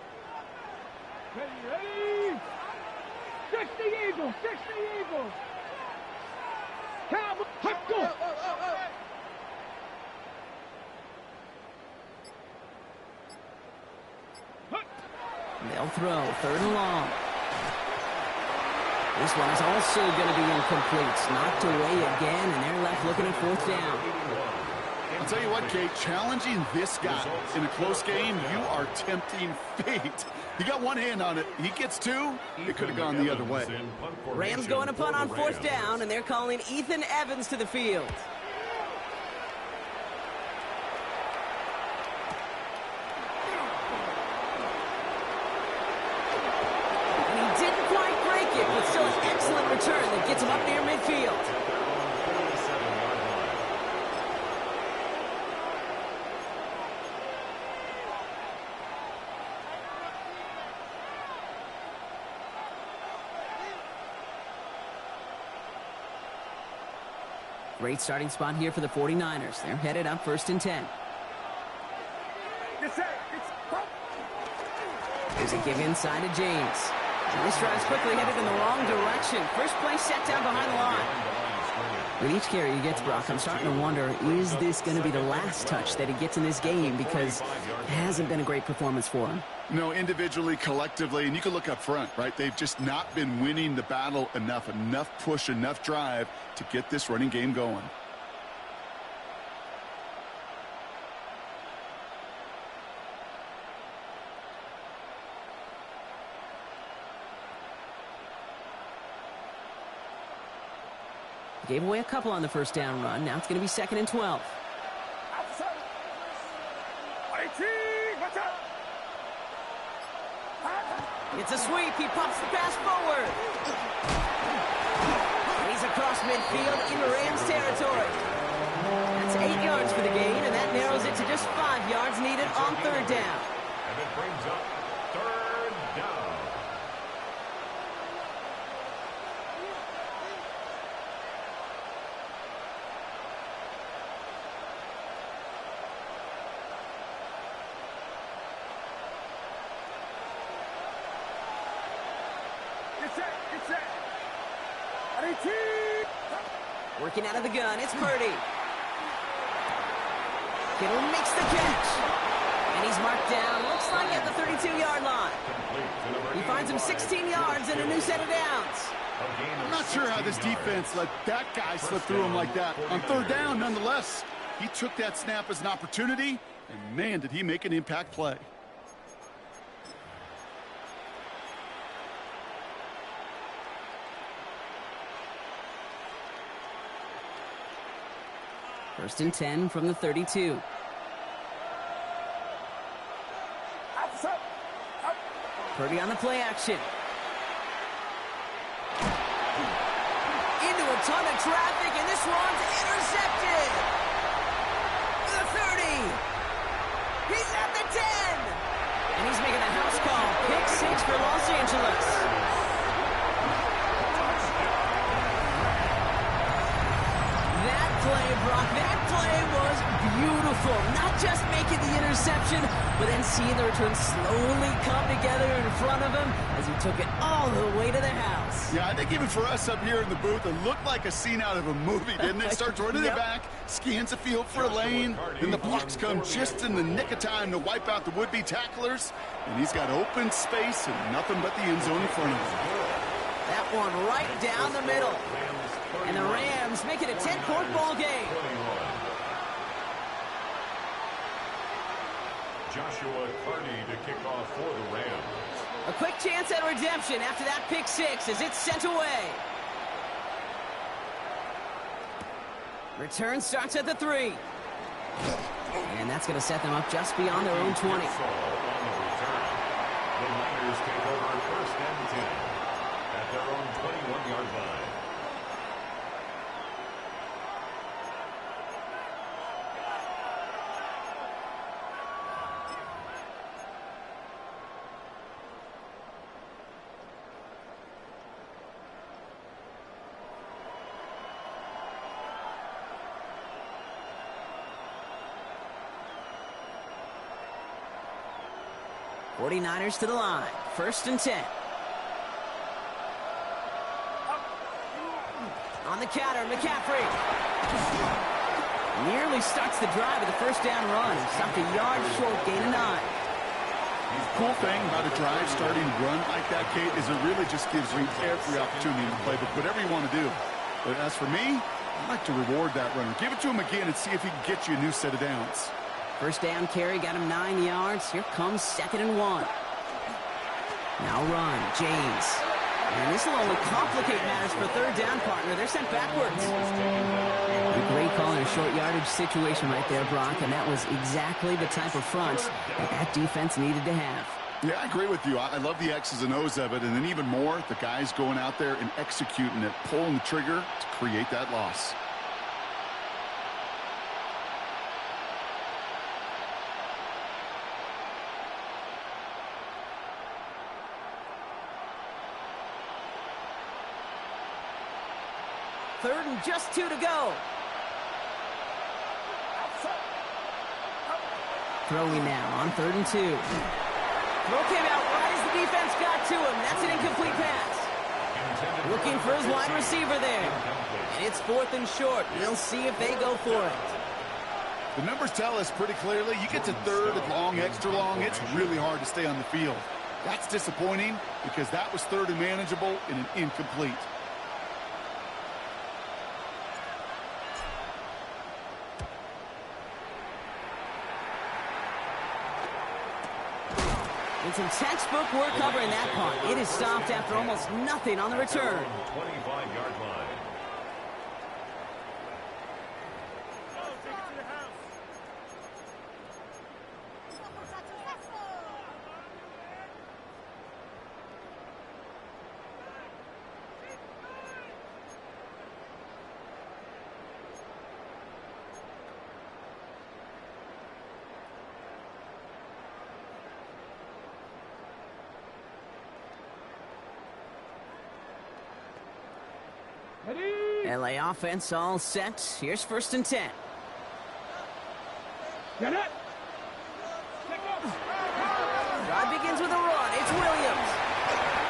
Ready. 60 Eagles, 60 Eagles. Cowboys, let's go. They'll throw. Third and long. This one is also going to be incomplete. Knocked away again, and they're left looking at fourth down. I'll tell you what, Kate, challenging this guy in a close game, you are tempting fate. He got one hand on it. He gets 2. It could have gone the other way. Rams going to punt on fourth down, and they're calling Ethan Evans to the field. Return that gets him up near midfield. Great starting spot here for the 49ers. They're headed up first and 10. There's a give inside to James. This drive's quickly headed in the wrong direction. First play set down behind the line. With each carry he gets, Brock, I'm starting to wonder, is this going to be the last touch that he gets in this game? Because it hasn't been a great performance for him. No, individually, collectively, and you can look up front, right? They've just not been winning the battle enough push, enough drive to get this running game going. Gave away a couple on the first down run. Now it's going to be second and 12. It's a sweep. He pops the pass forward. And he's across midfield into Rams territory. That's 8 yards for the gain, and that narrows it to just 5 yards needed on third down. And it brings up third down. Working out of the gun, it's Purdy. Kittle makes the catch. And he's marked down, looks like at the 32-yard line. He finds him 16 yards and a new set of downs. I'm not sure how this defense let that guy slip through him like that. On third down, nonetheless, he took that snap as an opportunity, and man, did he make an impact play. First and 10 from the 32. Purdy on the play action. Into a ton of traffic, and this one's intercepted. The 30. He's at the 10. And he's making a house call. Pick 6 for Los Angeles. That play, Brock, that play was beautiful. Not just making the interception, but then seeing the return slowly come together in front of him as he took it all the way to the house. Yeah, I think even for us up here in the booth, it looked like a scene out of a movie, didn't it? Starts running it back, scans the field for a lane, then the blocks come just in the nick of time to wipe out the would-be tacklers, and he's got open space and nothing but the end zone in front of him. That one right down the middle. And the Rams make it a 10-point ball game. Joshua Carney to kick off for the Rams. A quick chance at redemption after that pick six as it's sent away. Return starts at the 3. And that's going to set them up just beyond their own 20. On the return. The Niners take over first and 10 at their own 21-yard line. '49ers to the line. First and 10. On the counter, McCaffrey. Nearly starts the drive with a first down run. Stopped a yard short, gain of 9. The cool thing about a drive starting run like that, Kate, is it really just gives you every opportunity to play whatever you want to do. But as for me, I like to reward that runner. Give it to him again and see if he can get you a new set of downs. First down carry, got him 9 yards. Here comes 2nd and 1. Now run, James. And this will only complicate matters for third down, partner. They're sent backwards. A great call in a short yardage situation right there, Brock, and that was exactly the type of front that defense needed to have. Yeah, I agree with you. I love the X's and O's of it, and then even more, the guys going out there and executing it, pulling the trigger to create that loss. Third and just 2 to go. Throwing now on 3rd and 2. Throw came out right as the defense got to him. That's an incomplete pass. Looking for his wide receiver there. And it's 4th and short. We'll see if they go for it. The numbers tell us pretty clearly, you get to 3rd and long, extra long, it's really hard to stay on the field. That's disappointing because that was 3rd and manageable and an incomplete. It's some textbook work covering that punt. It is stopped after almost nothing on the return. 25-yard line. LA offense all set. Here's 1st and 10. Get it. Drive begins with a run. It's Williams.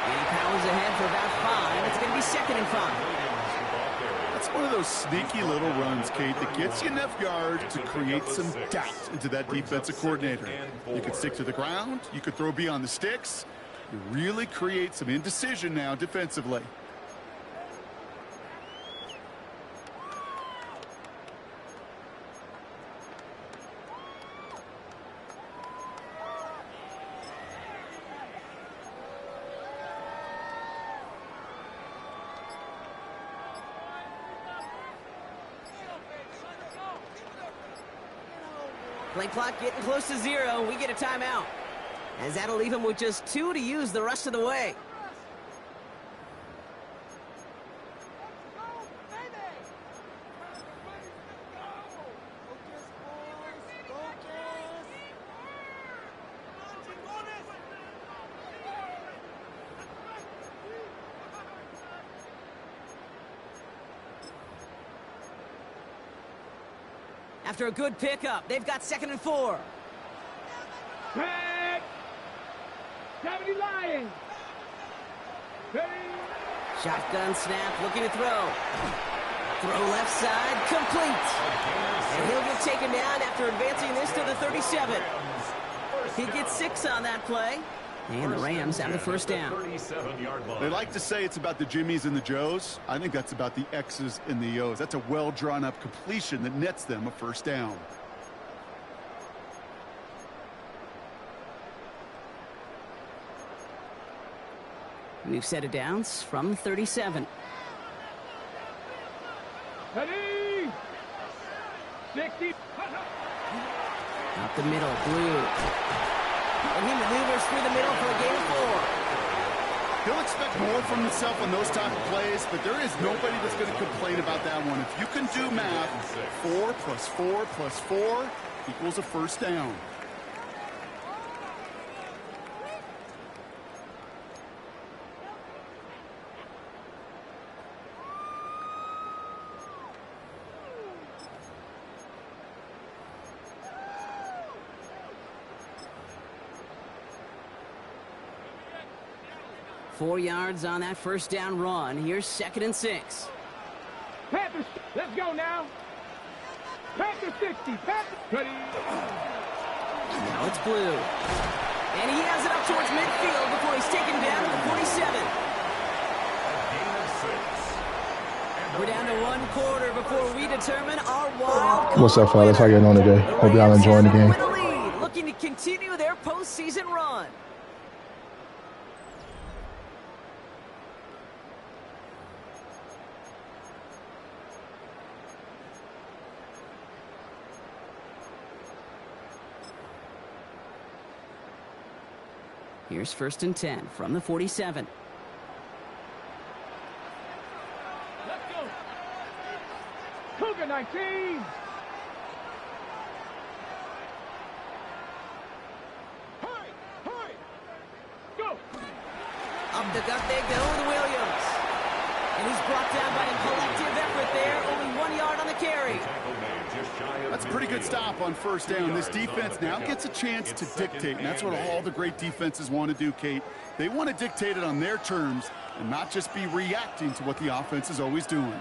And he powers ahead for about 5. It's going to be 2nd and 5. That's one of those sneaky little runs, Kate, that gets you enough yards to create some doubt into that defensive coordinator. You could stick to the ground. You could throw beyond the sticks. You really create some indecision now defensively. Play clock getting close to 0. We get a timeout. As that'll leave him with just 2 to use the rest of the way. After a good pickup, they've got 2nd and 4. Back. 70 Lions. Shotgun snap, looking to throw. Throw left side, complete. And he'll get taken down after advancing this to the 37. He gets 6 on that play. And the Rams have the first down. They like to say it's about the Jimmies and the Joes. I think that's about the X's and the O's. That's a well-drawn-up completion that nets them a first down. We've set it downs from 37. Ready. 60. Up the middle, Blue. And he maneuvers through the middle for a gain of 4. He'll expect more from himself on those type of plays, but there is nobody that's going to complain about that one. If you can do math, 4 plus 4 plus 4 equals a first down. Four yards on that first down run. Here's 2nd and 6. Panthers, let's go now. Panthers 60. Panthers. Ready. Now it's Blue. And he has it up towards midfield before he's taken down to the 47. We're down to 1 quarter before we determine our wild card. What's up, fellas? How you getting on today? Hope y'all enjoying the game. With a lead, looking to continue their postseason run. Here's 1st and 10 from the 47. Let's go. Cougar 19. Hurry, hurry. Go. Up the gut they go with Williams. And he's brought down by a collective effort there. Only 1 yard on the carry. That's a pretty good stop on first down. This defense now gets a chance to dictate, and that's what all the great defenses want to do, Kate. They want to dictate it on their terms and not just be reacting to what the offense is always doing.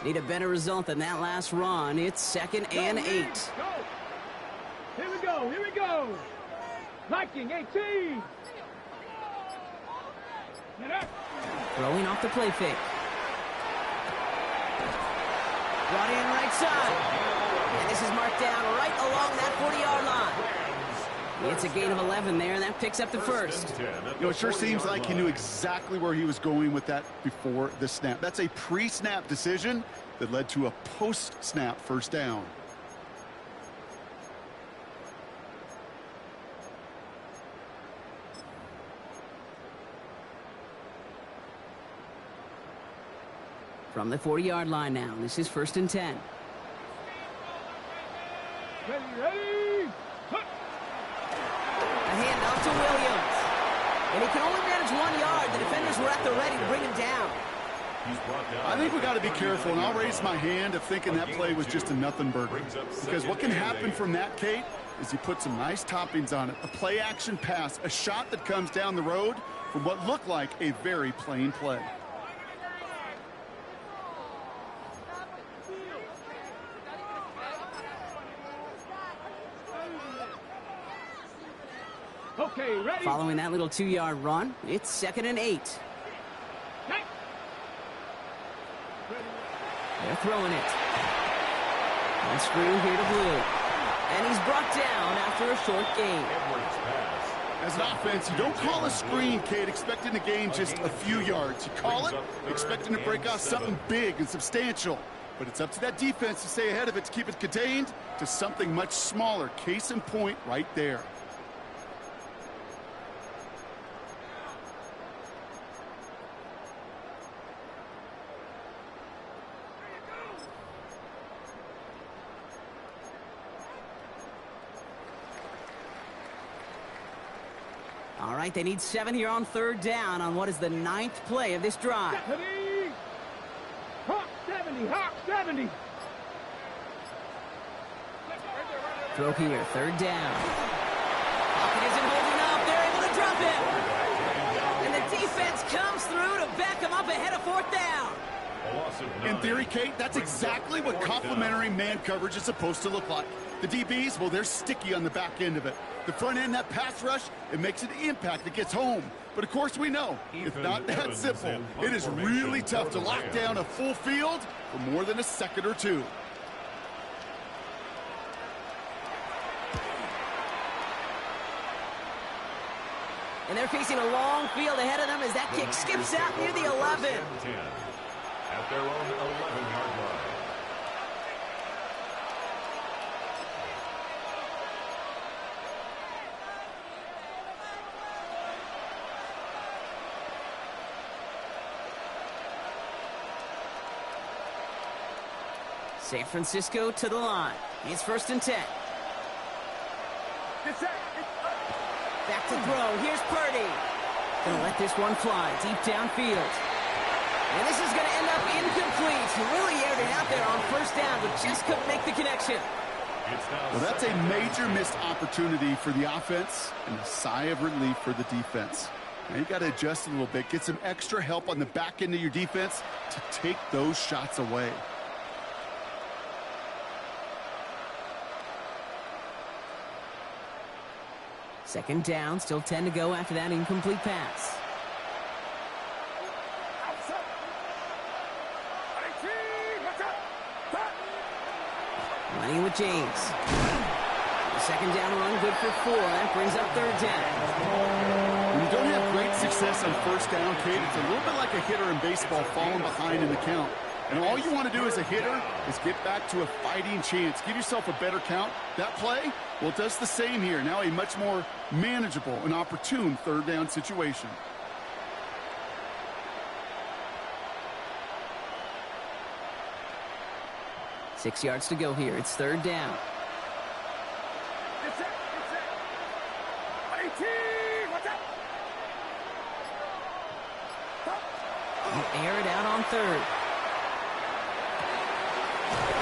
Need a better result than that last run. It's 2nd and 8. Go. Here we go. Here we go. Viking 18. Get up. Throwing off the play fake. Brought in right side. And this is marked down right along that 40-yard line. It's a gain of 11 there, and that picks up the first. You know, it sure seems like he knew exactly where he was going with that before the snap. That's a pre-snap decision that led to a post-snap first down. From the 40-yard line now, this is 1st and 10. Ready, ready. A handoff to Williams. And he can only manage 1 yard. The defenders were at the ready to bring him down. I think we got to be careful, and I'll raise my hand of thinking that play was just a nothing burger. Because what can happen from that, Kate, is you put some nice toppings on it. A play-action pass, a shot that comes down the road from what looked like a very plain play. Okay, ready. Following that little 2-yard run, it's 2nd and 8. Hey. They're throwing it. And screw here to Blue. And he's brought down after a short gain. As an offense, you don't call a screen, Kate, expecting to gain just a few yards. You call it expecting to break off something big and substantial. But it's up to that defense to stay ahead of it, to keep it contained to something much smaller. Case in point right there. All right, they need 7 here on third down on what is the 9th play of this drive. Hawk 70, Hawk 70. Throw here, third down. Pocket isn't holding up. They're able to drop it. And the defense comes through to back them up ahead of fourth down. In theory, Kate, that's exactly what complementary man coverage is supposed to look like. The DBs, well, they're sticky on the back end of it. The front end, that pass rush, it makes an impact that gets home. But, of course, we know, it's not that simple. It is really tough to lock down a full field for more than a second or two. And they're facing a long field ahead of them as that kick skips out near the 11. At their own 11-yard line. San Francisco to the line. It's 1st and 10. Back to throw. Here's Purdy. Gonna let this one fly deep downfield. And this is going to end up incomplete. He really aired it out there on 1st down, but just couldn't make the connection. Well, that's a major missed opportunity for the offense and a sigh of relief for the defense. Now you got to adjust a little bit, get some extra help on the back end of your defense to take those shots away. Second down, still 10 to go after that incomplete pass. Running with James. The second down run, good for 4. That brings up third down. When you don't have great success on 1st down, Kate, it's a little bit like a hitter in baseball falling behind in the count. And all you want to do as a hitter is get back to a fighting chance. Give yourself a better count. That play, well, it does the same here. Now a much more manageable and opportune 3rd down situation. Six yards to go here. It's 3rd down. He'll air it out on 3rd.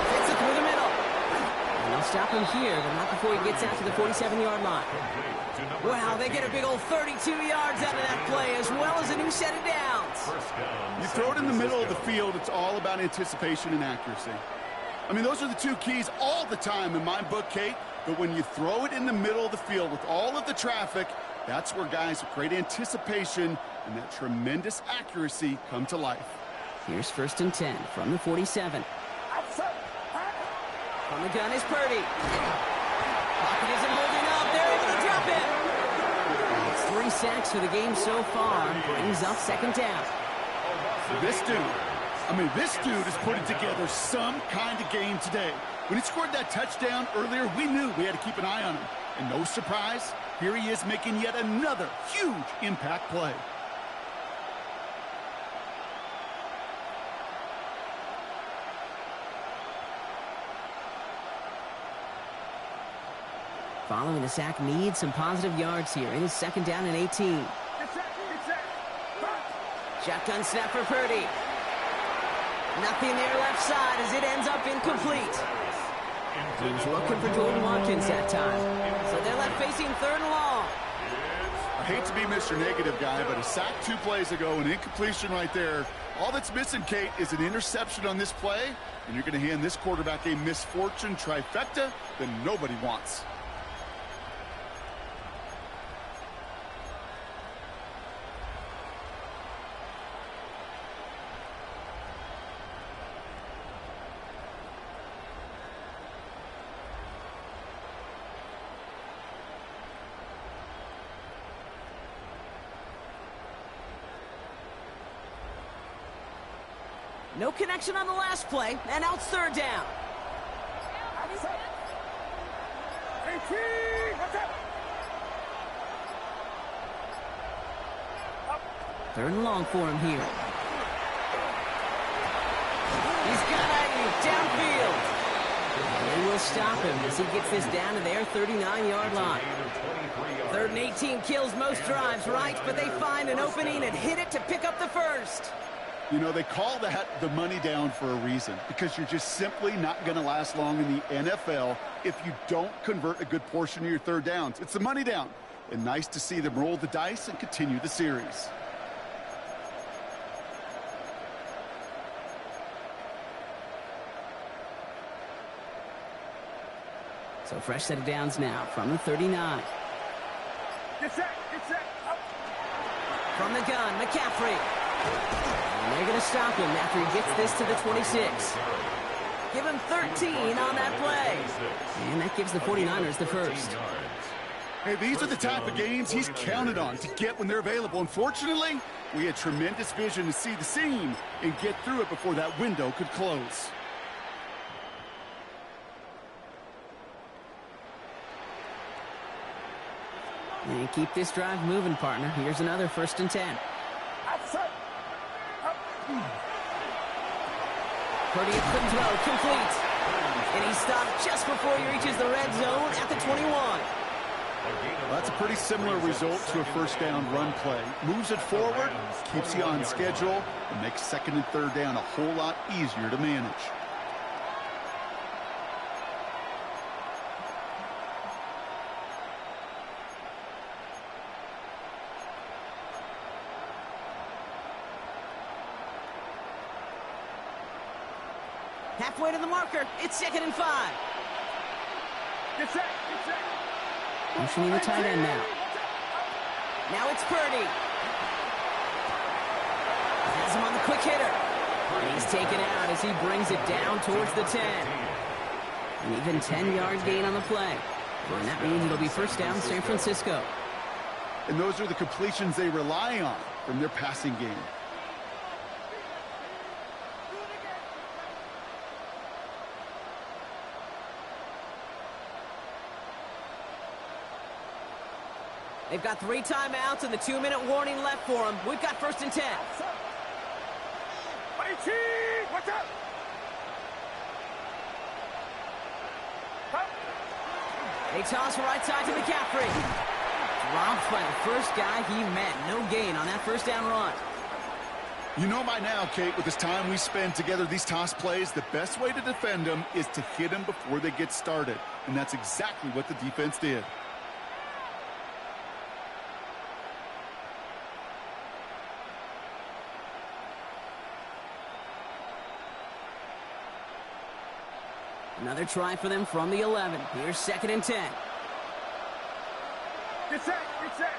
Fits it through the middle. And they'll stop him here, but not before he gets out to the 47-yard line. Wow, they get a big old 32 yards out of that play, as well as a new set of downs. You throw it in the middle of the field, it's all about anticipation and accuracy. I mean, those are the two keys all the time in my book, Kate. But when you throw it in the middle of the field with all of the traffic, that's where guys with great anticipation and that tremendous accuracy come to life. Here's 1st and 10 from the 47. On the gun is Purdy. Pocket isn't holding up. They're able to drop it. It's 3 sacks for the game so far. Brings up 2nd down. This dude is putting together some kind of game today. When he scored that touchdown earlier, we knew we had to keep an eye on him. And no surprise, here he is making yet another huge impact play. Following the sack, needs some positive yards here. It is 2nd down and 18. Shotgun snap for Purdy. Nothing there left side as it ends up incomplete. He was looking for Jordan Watkins that time. So they're left facing 3rd and long. I hate to be Mr. Negative guy, but a sack 2 plays ago, an incompletion right there. All that's missing, Kate, is an interception on this play, and you're going to hand this quarterback a misfortune trifecta that nobody wants. No connection on the last play, and now it's 3rd down. Third and long for him here. He's got it downfield. They will stop him as he gets this down to their 39-yard line. 3rd and 18 kills most drives, right? But they find an opening and hit it to pick up the first. You know, they call that the money down for a reason, because you're just simply not going to last long in the NFL if you don't convert a good portion of your 3rd downs. It's the money down. And nice to see them roll the dice and continue the series. So fresh set of downs now from the 39. Get set, get set. Up. From the gun, McCaffrey. And they're going to stop him after he gets this to the 26. Give him 13 on that play. And that gives the 49ers the first. Hey, these are the type of games he's counted on to get when they're available. Unfortunately, we had tremendous vision to see the seam and get through it before that window could close. And keep this drive moving, partner. Here's another 1st and 10. Outside. Up. Purdy a quick throw, complete. And he stopped just before he reaches the red zone at the 21. Well, that's a pretty similar result to a 1st down run play. Moves it forward, keeps you on schedule, and makes 2nd and 3rd down a whole lot easier to manage. Halfway to the marker. It's 2nd and 5. Get set, get set. Motioning the tight end now. Now it's Purdy. Has him on the quick hitter. And he's taken out as he brings it down towards the 10. An even 10-yard gain on the play. And that means it'll be 1st down San Francisco. And those are the completions they rely on from their passing game. They've got 3 timeouts and the 2-minute warning left for them. We've got 1st and 10. Watch out! They toss right side to McCaffrey. Dropped by the first guy he met. No gain on that 1st down run. You know by now, Kate, with this time we spend together these toss plays, the best way to defend them is to hit them before they get started. And that's exactly what the defense did. Another try for them from the 11. Here's 2nd and 10. Get set, get set.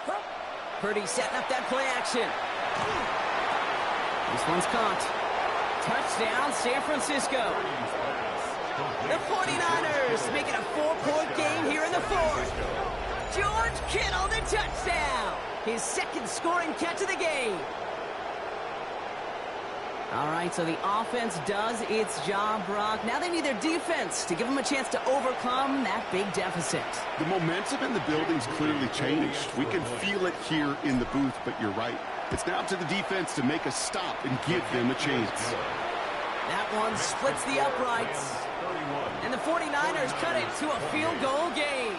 Up. Purdy setting up that play action. This one's caught. Touchdown, San Francisco. The 49ers make it a 4-point game here in the 4th. George Kittle, the touchdown. His 2nd scoring catch of the game. All right, so the offense does its job, Brock. Now they need their defense to give them a chance to overcome that big deficit. The momentum in the building's clearly changed. We can feel it here in the booth, but you're right. It's now up to the defense to make a stop and give them a chance. That one splits the uprights. And the 49ers cut it to a field goal game.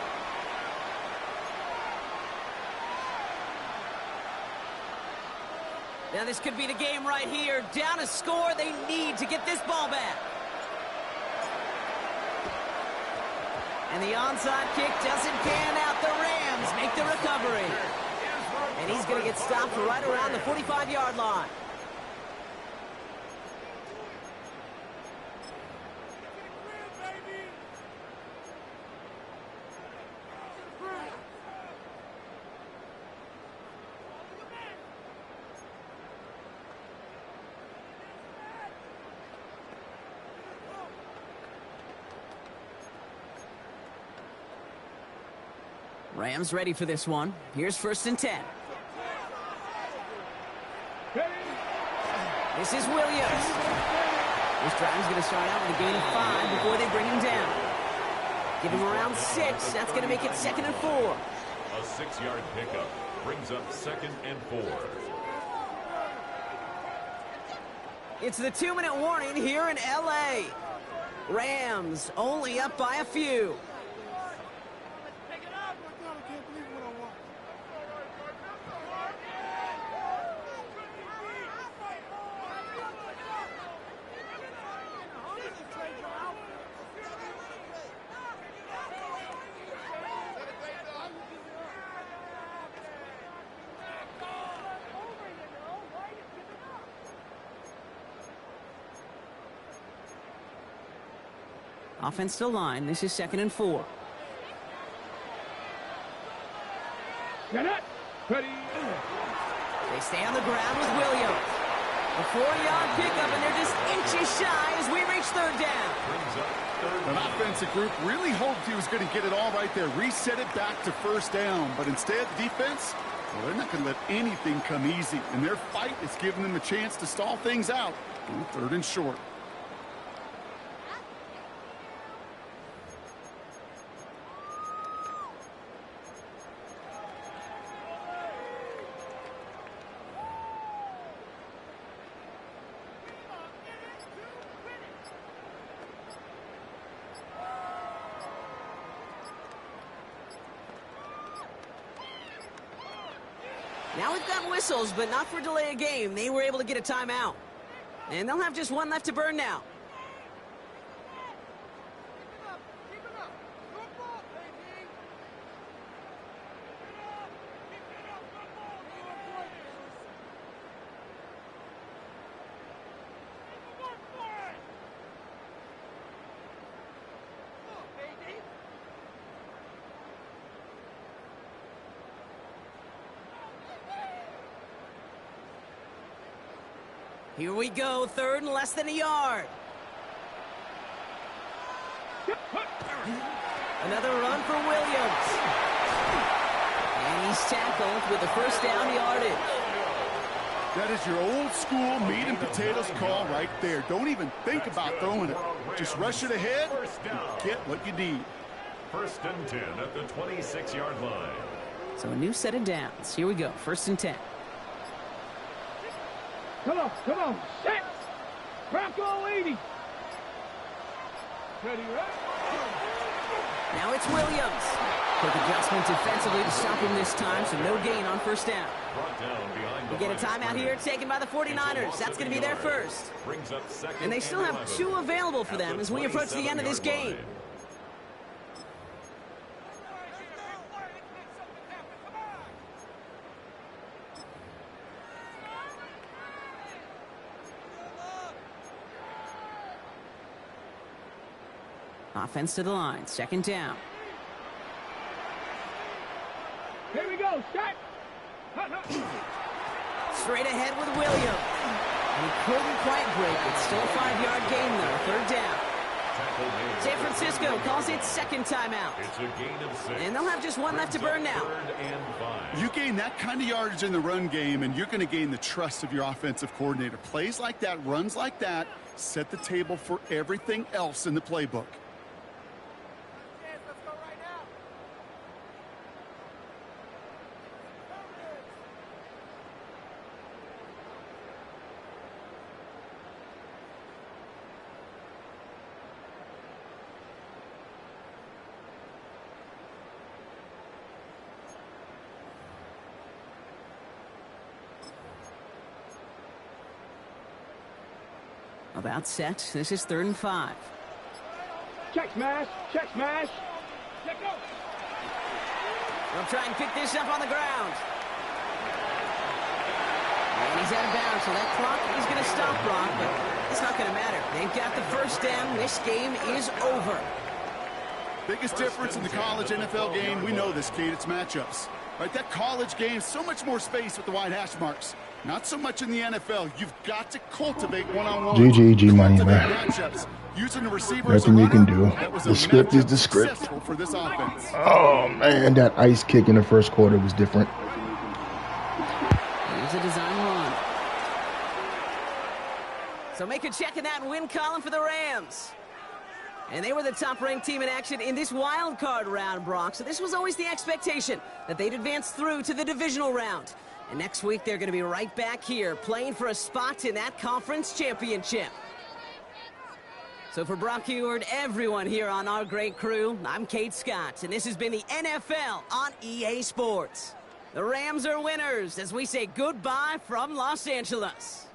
Now this could be the game right here. Down a score, they need to get this ball back. And the onside kick doesn't pan out. The Rams make the recovery. And he's going to get stopped right around the 45-yard line. Rams ready for this one. Here's 1st and 10. This is Williams. This drive is going to start out with a gain of 5 before they bring him down. Give him around 6. That's going to make it 2nd and 4. A 6-yard pickup brings up 2nd and 4. It's the 2-minute warning here in L.A. Rams only up by a few. Offense to line. This is 2nd and 4. Get it. Ready. They stay on the ground with Williams. A 4-yard pickup, and they're just inches shy as we reach 3rd down. An offensive group really hoped he was going to get it all right there, reset it back to 1st down. But instead, the defense, well, they're not going to let anything come easy. And their fight is giving them a chance to stall things out on 3rd and short. Now we've got whistles, but not for delay of game. They were able to get a timeout. And they'll have just one left to burn now. Here we go, 3rd and less than a yard. Another run for Williams. And he's tackled with the 1st down yardage. That is your old school meat and potatoes call right there. Don't even think about throwing it. Just rush it ahead and get what you need. 1st and 10 at the 26-yard line. So a new set of downs. Here we go, 1st and 10. Come on, set. Crack all 80. Ready, right? Now it's Williams. Quick adjustment defensively to stop him this time, so no gain on 1st down. We get a timeout here taken by the 49ers. That's going to be their first. And they still have 2 available for them as we approach the end of this game. Offense to the line, 2nd down. Here we go, set. Straight ahead with Williams. And he couldn't quite break it. Still a 5-yard gain, though. 3rd down. San Francisco calls it 2nd timeout. It's a gain of 6. And they'll have just one left to burn now. 3rd and 5. You gain that kind of yardage in the run game, and you're going to gain the trust of your offensive coordinator. Plays like that, runs like that, set the table for everything else in the playbook. About set. This is 3rd and 5. Check smash. Check smash. Check go. They'll try and pick this up on the ground. And he's out of bounds, so that clock is going to stop Brock, but it's not going to matter. They've got the 1st down. This game is over. Biggest difference in the college NFL game, we know this, Kate, it's matchups. Right, that college game, so much more space with the wide hash marks. Not so much in the NFL. You've got to cultivate one-on-one. GG money, man. Matchups. Using the receiver Nothing you can do. The script is the script. For this offense. Oh, man, that ice kick in the 1st quarter was different. Here's a design run. So make a check in that win column for the Rams. And they were the top-ranked team in action in this wild card round, Brock. So this was always the expectation that they'd advance through to the divisional round. And next week, they're going to be right back here playing for a spot in that conference championship. So for Brock Heward, everyone here on our great crew, I'm Kate Scott, and this has been the NFL on EA Sports. The Rams are winners as we say goodbye from Los Angeles.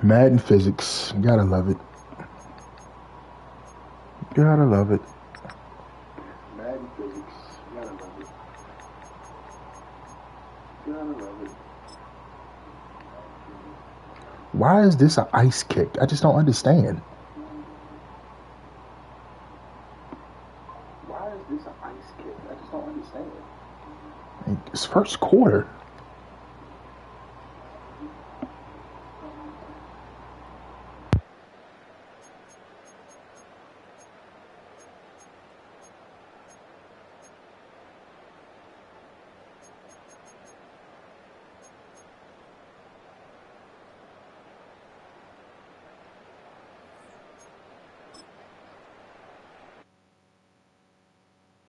Madden physics. Gotta love it. Gotta love it. Madden physics. Gotta love it. Gotta love it. Why is this an ice kick? I just don't understand. Why is this an ice kick? I just don't understand. It's first quarter.